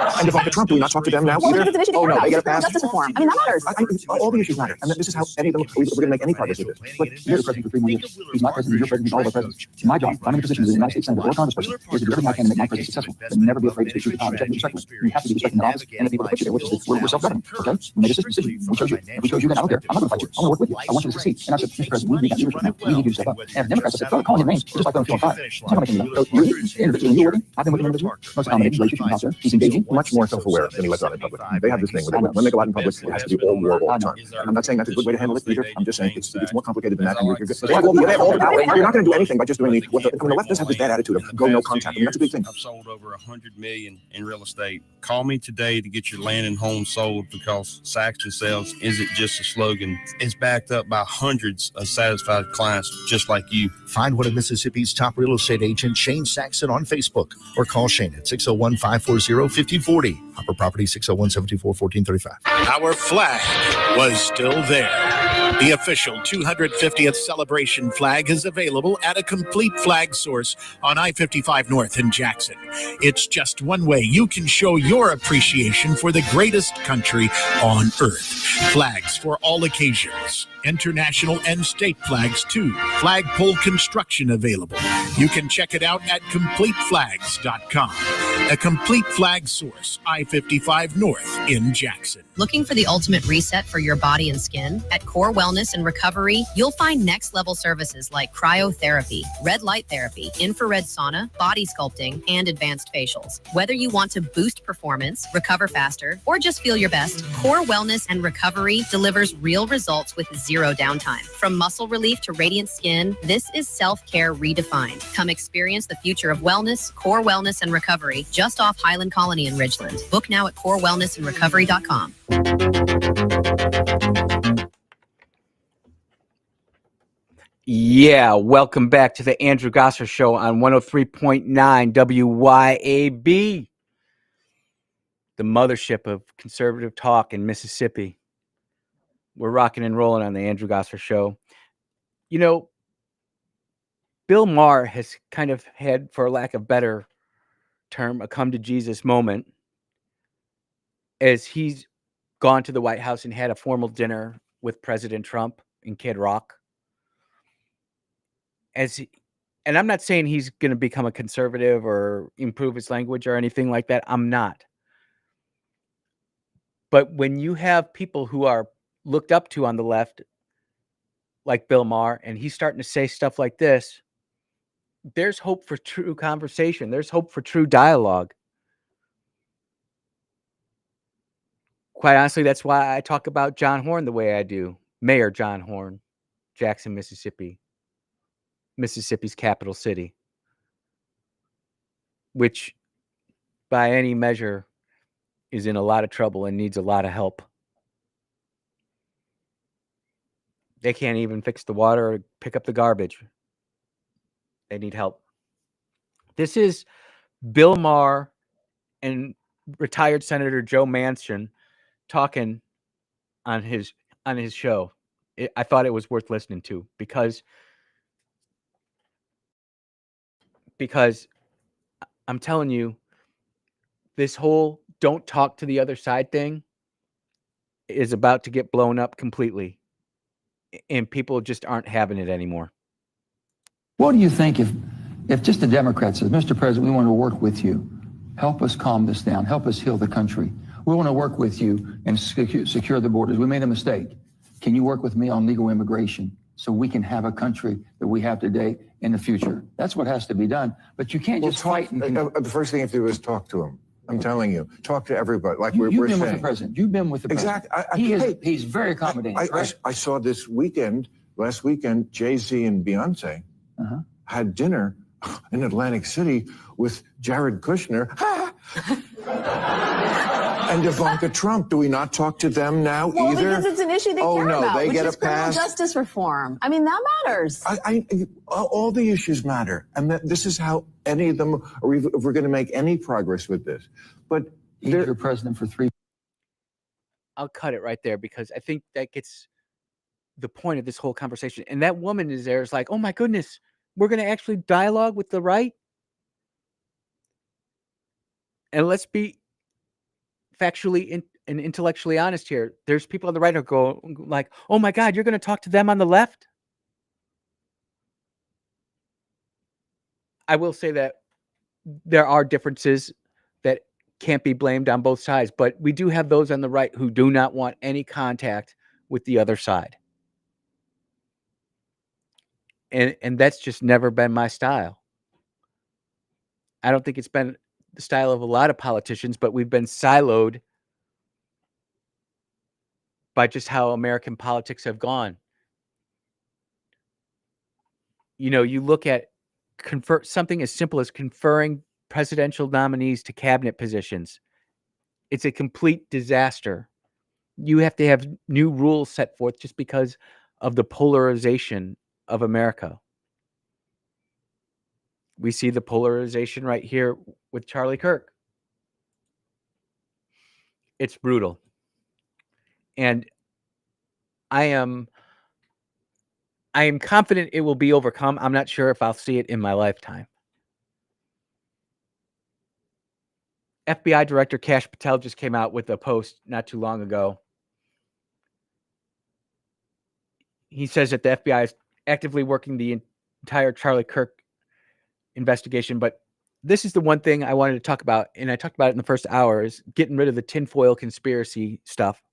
Speaker 24: And if I'm Trump, do we not talk to them now either? Oh no, they got to pass.
Speaker 21: Justice reform. I mean, that matters.
Speaker 24: All the issues matter. And this is how any of them, we're going to make any progress with this. But you're the president for 3 more years. He's my president, you're president, he's all of our presidents. My job, if I'm in a position as a United States Senator or Congressperson, is to do everything I can to make my president successful. But never be afraid to speak the power and check respectfully. You have to be respecting the office and the people that put you there, which is we're self-governing. Okay? We made a decision. We chose you. If we chose you, then I don't care. I'm not going to fight you. I want to work with you. I want you to succeed. And I said, Mr. President, we need that leadership now. We need you to step up. And if Democrats said, calling him names, just like throwing 2 on 5. It's not going to make any difference. So you're individually, you're working. I've been working individually. Most accommodating relationship in the House there. He's engaging. Much more self-aware than he lets on in public. They have this thing where when they go out in public, it has to be all war all the time. I'm not saying that's a good way to handle it either. I'm just saying it's more complicated than that. And you're good. They have all the power. You're not going to do anything by just doing when the left does have this bad attitude of go no contact. I mean, that's a big thing.
Speaker 26: I've sold over $100 million in real estate. Call me today to get your land and home sold, because Saxton Sales isn't just a slogan. It's backed up by hundreds of satisfied clients just like you.
Speaker 27: Find one of Mississippi's top real estate agent, Shane Saxon, on Facebook, or call Shane at 601-540-5040. Hopper Property, 601-724-1435.
Speaker 6: Our flag was still there. The official 250th celebration flag is available at a complete flag source on I-55 North in Jackson. It's just one way you can show your appreciation for the greatest country on earth. Flags for all occasions. International and state flags too. Flagpole construction available. You can check it out at CompleteFlags.com. A complete flag source, I-55 North in Jackson.
Speaker 30: Looking for the ultimate reset for your body and skin? At Core Wellness and Recovery, you'll find next level services like cryotherapy, red light therapy, infrared sauna, body sculpting, and advanced facials. Whether you want to boost performance, recover faster, or just feel your best, Core Wellness and Recovery delivers real results with zero downtime. From muscle relief to radiant skin, this is self-care redefined. Come experience the future of wellness, Core Wellness and Recovery, just off Highland Colony in Ridgeland. Book now at corewellnessandrecovery.com.
Speaker 1: Yeah, welcome back to the Andrew Gosser Show on 103.9 WYAB, the mothership of conservative talk in Mississippi. We're rocking and rolling on the Andrew Gosser Show. You know, Bill Maher has kind of had, for lack of better term, a come to Jesus moment as he's gone to the White House and had a formal dinner with President Trump in Kid Rock. And I'm not saying he's going to become a conservative or improve his language or anything like that. I'm not. But when you have people who are looked up to on the left, like Bill Maher, and he's starting to say stuff like this, there's hope for true conversation. There's hope for true dialogue. Quite honestly, that's why I talk about John Horn the way I do. Mayor John Horn, Jackson, Mississippi, Mississippi's capital city, which by any measure is in a lot of trouble and needs a lot of help. They can't even fix the water or pick up the garbage. They need help. This is Bill Maher and retired Senator Joe Manchin talking on his show. I thought it was worth listening to because I'm telling you, this whole don't talk to the other side thing is about to get blown up completely, and people just aren't having it anymore.
Speaker 23: What do you think if just the Democrats says, Mr. President, we want to work with you. Help us calm this down. Help us heal the country. We want to work with you and secure the borders. We made a mistake. Can you work with me on legal immigration so we can have a country that we have today in the future? That's what has to be done. But you can't just fight.
Speaker 2: The first thing you have to do is talk to him. I'm telling you, talk to everybody. Like
Speaker 23: You've
Speaker 2: we're
Speaker 23: been
Speaker 2: saying.
Speaker 23: with the president. You've been with the president.
Speaker 2: Exactly.
Speaker 23: He's very accommodating.
Speaker 2: I saw this weekend, last weekend, Jay-Z and Beyonce had dinner in Atlantic City with Jared Kushner and Ivanka Trump. Do we not talk to them now either?
Speaker 3: Because it's an issue they care about,
Speaker 2: they
Speaker 3: which
Speaker 2: get
Speaker 3: is
Speaker 2: a
Speaker 3: criminal
Speaker 2: pass.
Speaker 3: justice reform. I mean, that matters.
Speaker 2: All the issues matter, and this is how any of them, or if we're going to make any progress with this. But
Speaker 23: you're president for 3.
Speaker 1: I'll cut it right there because I think that gets the point of this whole conversation. And that woman is like, oh my goodness, we're going to actually dialogue with the right. And let's be factually and intellectually honest here. There's people on the right who go like, oh my God, you're going to talk to them on the left? I will say that there are differences that can't be blamed on both sides, but we do have those on the right who do not want any contact with the other side. And that's just never been my style. I don't think it's been the style of a lot of politicians, but we've been siloed by just how American politics have gone. You know, you look at something as simple as conferring presidential nominees to cabinet positions. It's a complete disaster. You have to have new rules set forth just because of the polarization of America. We see the polarization right here with Charlie Kirk. It's brutal. And I am confident it will be overcome. I'm not sure if I'll see it in my lifetime. FBI Director Kash Patel just came out with a post not too long ago. He says that the FBI is actively working the entire Charlie Kirk investigation, but this is the one thing I wanted to talk about, and I talked about it in the first hour, is getting rid of the tinfoil conspiracy stuff.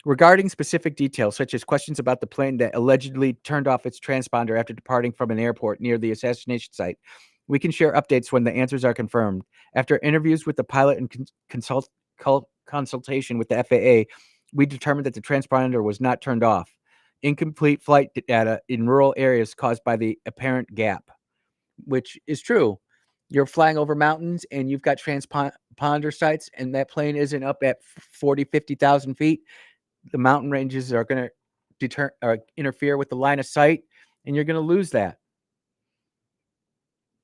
Speaker 1: Regarding specific details, such as questions about the plane that allegedly turned off its transponder after departing from an airport near the assassination site, we can share updates when the answers are confirmed. After interviews with the pilot and consultation with the FAA, we determined that the transponder was not turned off. Incomplete flight data in rural areas caused by the apparent gap, which is true. You're flying over mountains and you've got transponder sites, and that plane isn't up at 40, 50,000 feet. The mountain ranges are going to interfere with the line of sight, and you're going to lose that.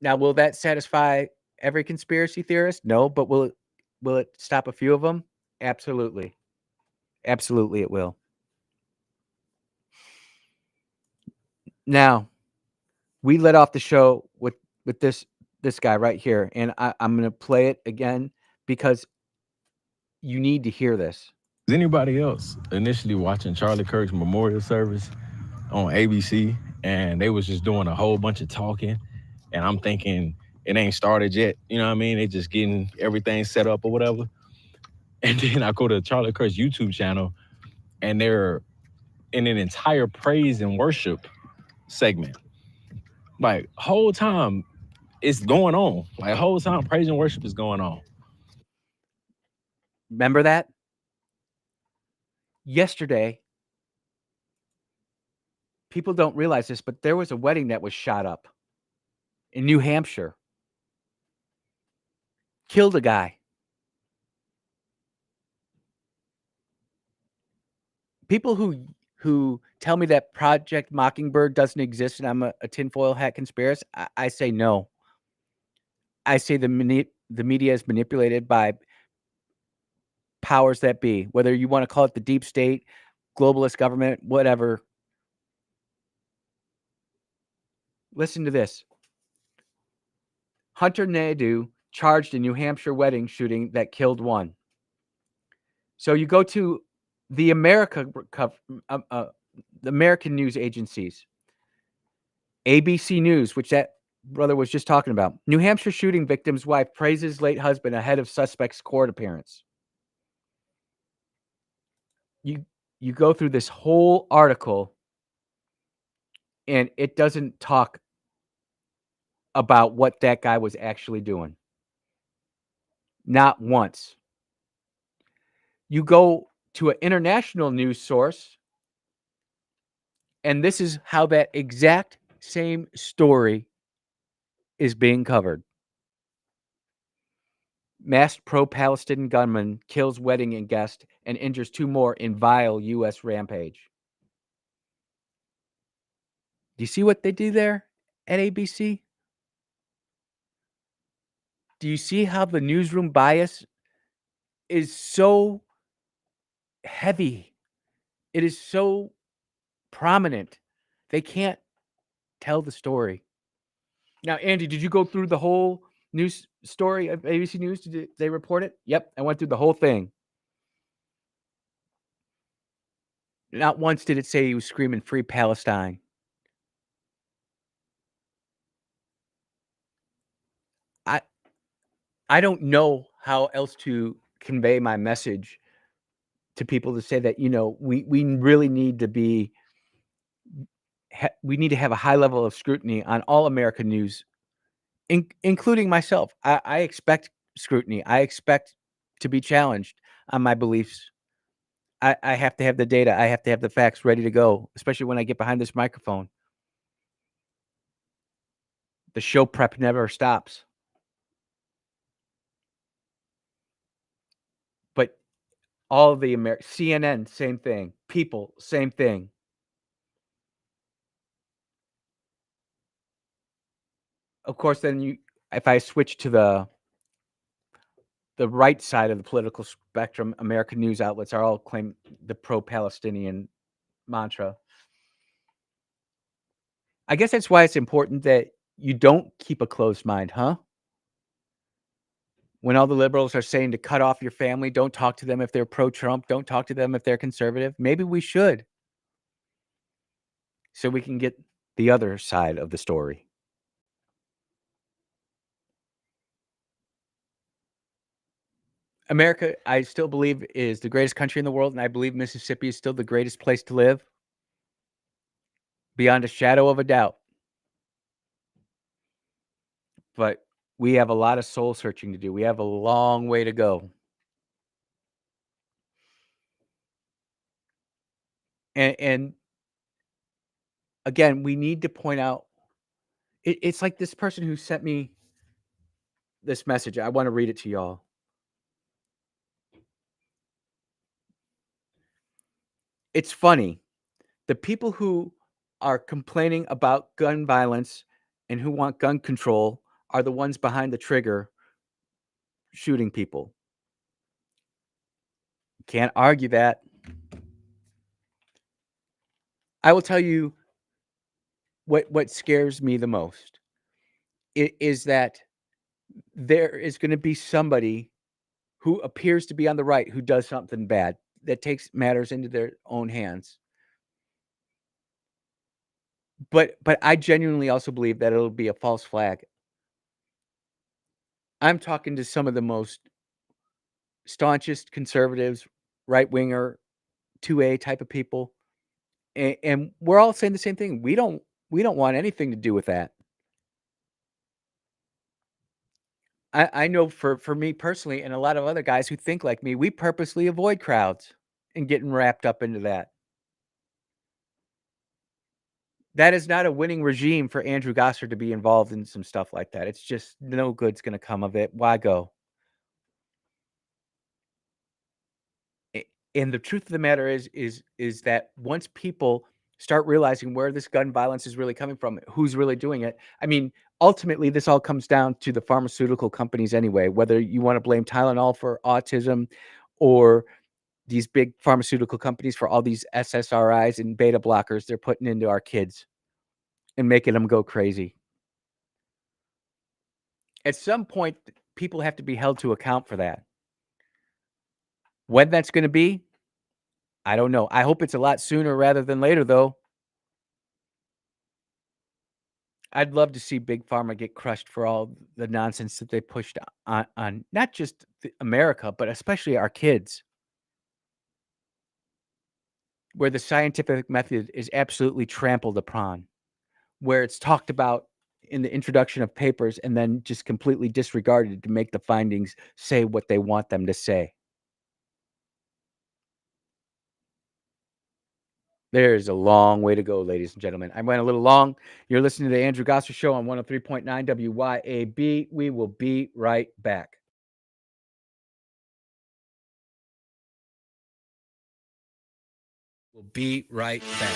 Speaker 1: Now, will that satisfy every conspiracy theorist? No, but will it stop a few of them? Absolutely. Absolutely it will. Now, we let off the show with this guy right here, and I'm going to play it again because you need to hear this.
Speaker 16: Was anybody else initially watching Charlie Kirk's memorial service on ABC, and they was just doing a whole bunch of talking, and I'm thinking it ain't started yet, you know what I mean? They just getting everything set up or whatever. And then I go to Charlie Kirk's YouTube channel, and they're in an entire praise and worship segment. Like, whole time it's going on. Like, whole time praise and worship is going on.
Speaker 1: Remember that? Yesterday, people don't realize this, but there was a wedding that was shot up in New Hampshire. Killed a guy. People who tell me that Project Mockingbird doesn't exist and I'm a tinfoil hat conspiracist, I say no. I say the media is manipulated by powers that be, whether you want to call it the deep state, globalist government, whatever. Listen to this. Hunter Naidu charged in New Hampshire wedding shooting that killed one. So you go to the the American news agencies, ABC News, which that brother was just talking about. New Hampshire shooting victim's wife praises late husband ahead of suspect's court appearance. You go through this whole article, and it doesn't talk about what that guy was actually doing. Not once. You go to an international news source, and this is how that exact same story is being covered. Masked pro-Palestinian gunman kills wedding and guest and injures 2 more in vile U.S. rampage. Do you see what they do there at ABC? Do you see how the newsroom bias is so heavy? It is so prominent. They can't tell the story. Now, Andy, did you go through the whole news story of ABC News? Did they report it? Yep, I went through the whole thing. Not once did it say he was screaming "Free Palestine." I don't know how else to convey my message to people to say that, we really need to be we need to have a high level of scrutiny on all American news, including myself. I expect scrutiny. I expect to be challenged on my beliefs. I have to have the data. I have to have the facts ready to go, especially when I get behind this microphone. The show prep never stops. But all of the CNN, same thing. People, same thing. Of course, then if I switch to the right side of the political spectrum, American news outlets are all claim the pro-Palestinian mantra. I guess that's why it's important that you don't keep a closed mind, huh? When all the liberals are saying to cut off your family, don't talk to them if they're pro-Trump, don't talk to them if they're conservative. Maybe we should, so we can get the other side of the story. America, I still believe, is the greatest country in the world, and I believe Mississippi is still the greatest place to live, beyond a shadow of a doubt. But we have a lot of soul searching to do. We have a long way to go. And again, we need to point out, it's like this person who sent me this message. I want to read it to y'all. It's funny. The people who are complaining about gun violence and who want gun control are the ones behind the trigger shooting people. Can't argue that. I will tell you what scares me the most is that there is going to be somebody who appears to be on the right who does something bad, that takes matters into their own hands. But I genuinely also believe that it'll be a false flag. I'm talking to some of the most staunchest conservatives, right-winger, 2A type of people. And we're all saying the same thing. We don't want anything to do with that. I know for me personally and a lot of other guys who think like me, we purposely avoid crowds and getting wrapped up into that. That is not a winning regime for Andrew Gosser to be involved in some stuff like that. It's just no good's going to come of it. Why go? And the truth of the matter is that once people start realizing where this gun violence is really coming from, who's really doing it. I mean, ultimately, this all comes down to the pharmaceutical companies anyway, whether you want to blame Tylenol for autism or these big pharmaceutical companies for all these SSRIs and beta blockers they're putting into our kids and making them go crazy. At some point, people have to be held to account for that. When that's going to be, I don't know. I hope it's a lot sooner rather than later, though. I'd love to see Big Pharma get crushed for all the nonsense that they pushed on not just America, but especially our kids, where the scientific method is absolutely trampled upon, where it's talked about in the introduction of papers and then just completely disregarded to make the findings say what they want them to say. There's a long way to go, ladies and gentlemen. I went a little long. You're listening to the Andrew Gosser Show on 103.9 WYAB. We will be right back. We'll be right back.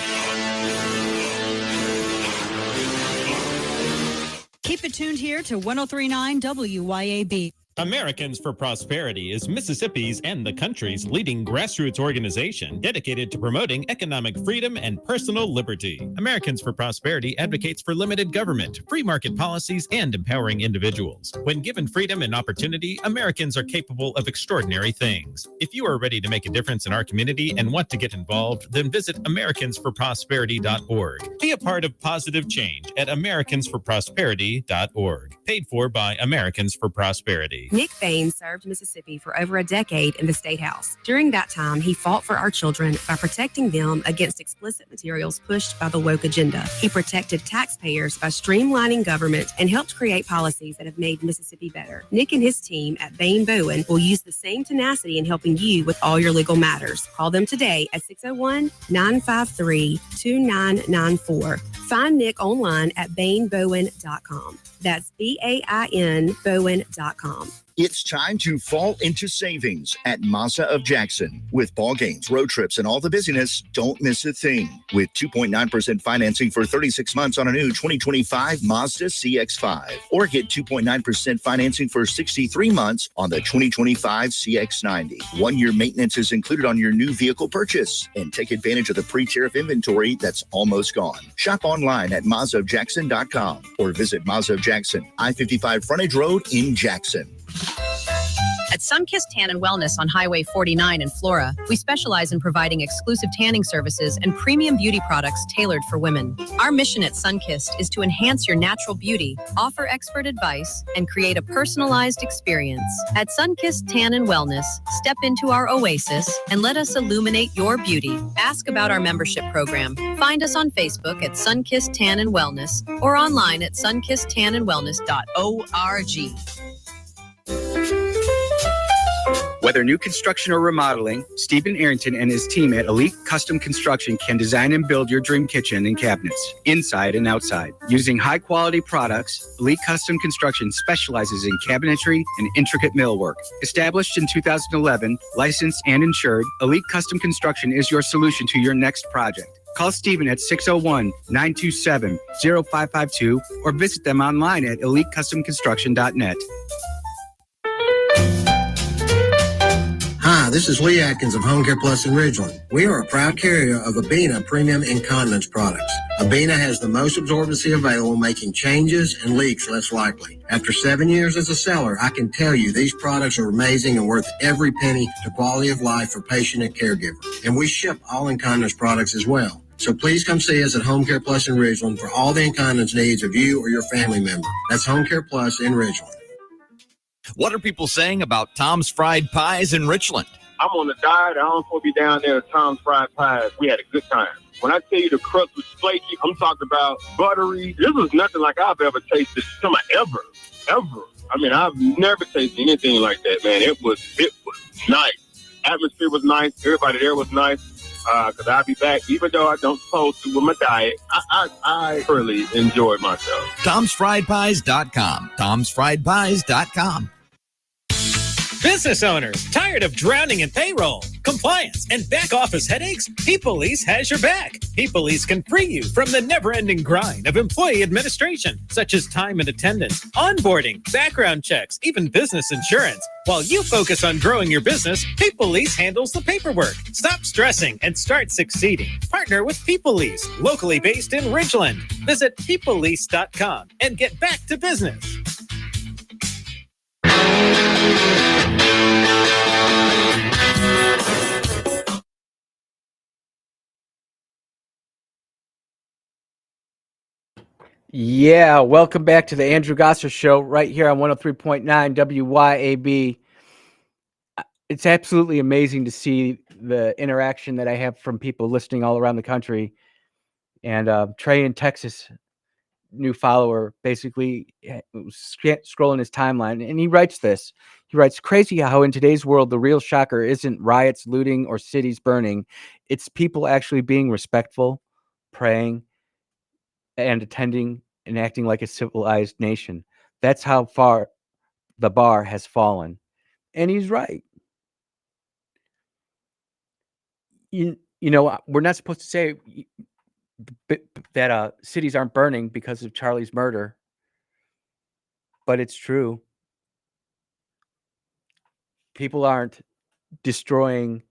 Speaker 11: Keep it tuned here to 103.9 WYAB.
Speaker 9: Americans for Prosperity is Mississippi's and the country's leading grassroots organization dedicated to promoting economic freedom and personal liberty. Americans for Prosperity advocates for limited government, free market policies, and empowering individuals. When given freedom and opportunity, Americans are capable of extraordinary things. If you are ready to make a difference in our community and want to get involved, then visit AmericansForProsperity.org. Be a part of positive change at AmericansForProsperity.org. Paid for by Americans for Prosperity.
Speaker 5: Nick Bain served Mississippi for over a decade in the State House. During that time, he fought for our children by protecting them against explicit materials pushed by the woke agenda. He protected taxpayers by streamlining government and helped create policies that have made Mississippi better. Nick and his team at Bain Bowen will use the same tenacity in helping you with all your legal matters. Call them today at 601-953-2994. Find Nick online at bainbowen.com. That's BAIN Bowen.com.
Speaker 27: It's time to fall into savings at Mazda of Jackson. With ball games, road trips, and all the busyness, don't miss a thing. With 2.9% financing for 36 months on a new 2025 Mazda CX-5. Or get 2.9% financing for 63 months on the 2025 CX-90. 1-year maintenance is included on your new vehicle purchase. And take advantage of the pre-tariff inventory that's almost gone. Shop online at MazdaofJackson.com or visit Mazda of Jackson, I-55 Frontage Road in Jackson.
Speaker 30: At Sunkissed Tan and Wellness on Highway 49 in Flora, we specialize in providing exclusive tanning services and premium beauty products tailored for women. Our mission at Sunkissed is to enhance your natural beauty, offer expert advice, and create a personalized experience. At Sunkissed Tan and Wellness, step into our oasis and let us illuminate your beauty. Ask about our membership program. Find us on Facebook at Sunkissed Tan and Wellness or online at sunkissedtanandwellness.org.
Speaker 1: Whether new construction or remodeling, Stephen Arrington and his team at Elite Custom Construction can design and build your dream kitchen and cabinets, inside and outside. Using high-quality products, Elite Custom Construction specializes in cabinetry and intricate millwork. Established in 2011, licensed and insured, Elite Custom Construction is your solution to your next project. Call Stephen at 601-927-0552 or visit them online at elitecustomconstruction.net.
Speaker 7: Hi, this is Lee Atkins of Home Care Plus in Ridgeland. We are a proud carrier of Abena Premium Incontinence products. Abena has the most absorbency available, making changes and leaks less likely. After 7 years as a seller, I can tell you these products are amazing and worth every penny to quality of life for patient and caregiver. And we ship all incontinence products as well. So please come see us at Home Care Plus in Ridgeland for all the incontinence needs of you or your family member. That's Home Care Plus in Ridgeland.
Speaker 17: What are people saying about Tom's Fried Pies in Richland?
Speaker 8: I'm on a diet. I don't want to be down there at Tom's Fried Pies. We had a good time. When I tell you the crust was flaky, I'm talking about buttery. This was nothing like I've ever tasted. Ever. I mean, I've never tasted anything like that, man. It was nice. Atmosphere was nice. Everybody there was nice. Because I'll be back, even though I don't supposed to with my diet. I really enjoyed myself.
Speaker 10: Tom'sFriedPies.com. Tom'sFriedPies.com.
Speaker 9: Business owners, tired of drowning in payroll, compliance, and back office headaches? P-Police has your back. P-Police can free you from the never-ending grind of employee administration, such as time and attendance, onboarding, background checks, even business insurance. While you focus on growing your business, P-Police handles the paperwork. Stop stressing and start succeeding. Partner with P-Police, locally based in Ridgeland. Visit ppolice.com and get back to business.
Speaker 1: Yeah, welcome back to the Andrew Gosser Show right here on 103.9 WYAB. It's absolutely amazing to see the interaction that I have from people listening all around the country. And Trey in Texas, new follower, basically scrolling his timeline, and he writes this. He writes, crazy how in today's world, the real shocker isn't riots, looting, or cities burning. It's people actually being respectful, praying, and attending and acting like a civilized nation. That's how far the bar has fallen. And he's right. You know, we're not supposed to say that cities aren't burning because of Charlie's murder, but it's true. People aren't destroying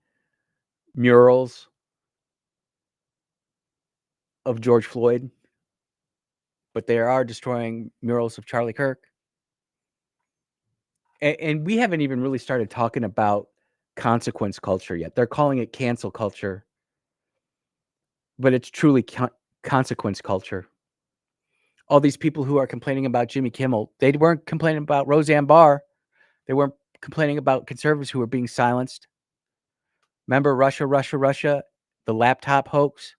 Speaker 1: murals of George Floyd, but they are destroying murals of Charlie Kirk. And we haven't even really started talking about consequence culture yet. They're calling it cancel culture, but it's truly consequence culture. All these people who are complaining about Jimmy Kimmel, they weren't complaining about Roseanne Barr. They weren't complaining about conservatives who were being silenced. Remember Russia, the laptop hoax?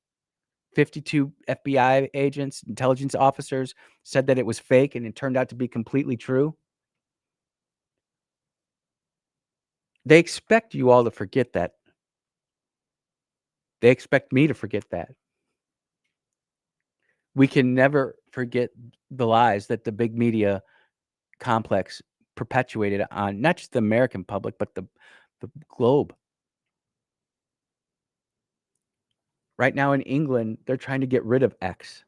Speaker 1: 52 FBI agents, intelligence officers said that it was fake, and it turned out to be completely true. They expect you all to forget that. They expect me to forget that. We can never forget the lies that the big media complex perpetuated on not just the American public, but the globe. Right now in England, they're trying to get rid of X.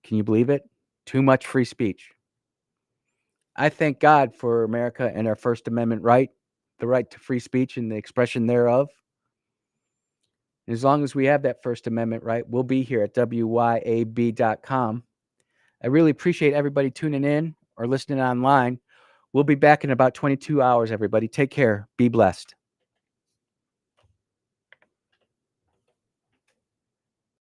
Speaker 1: Can you believe it? Too much free speech. I thank God for America and our First Amendment right, the right to free speech and the expression thereof. As long as we have that First Amendment right, we'll be here at WYAB.com. I really appreciate everybody tuning in or listening online. We'll be back in about 22 hours, everybody. Take care. Be blessed.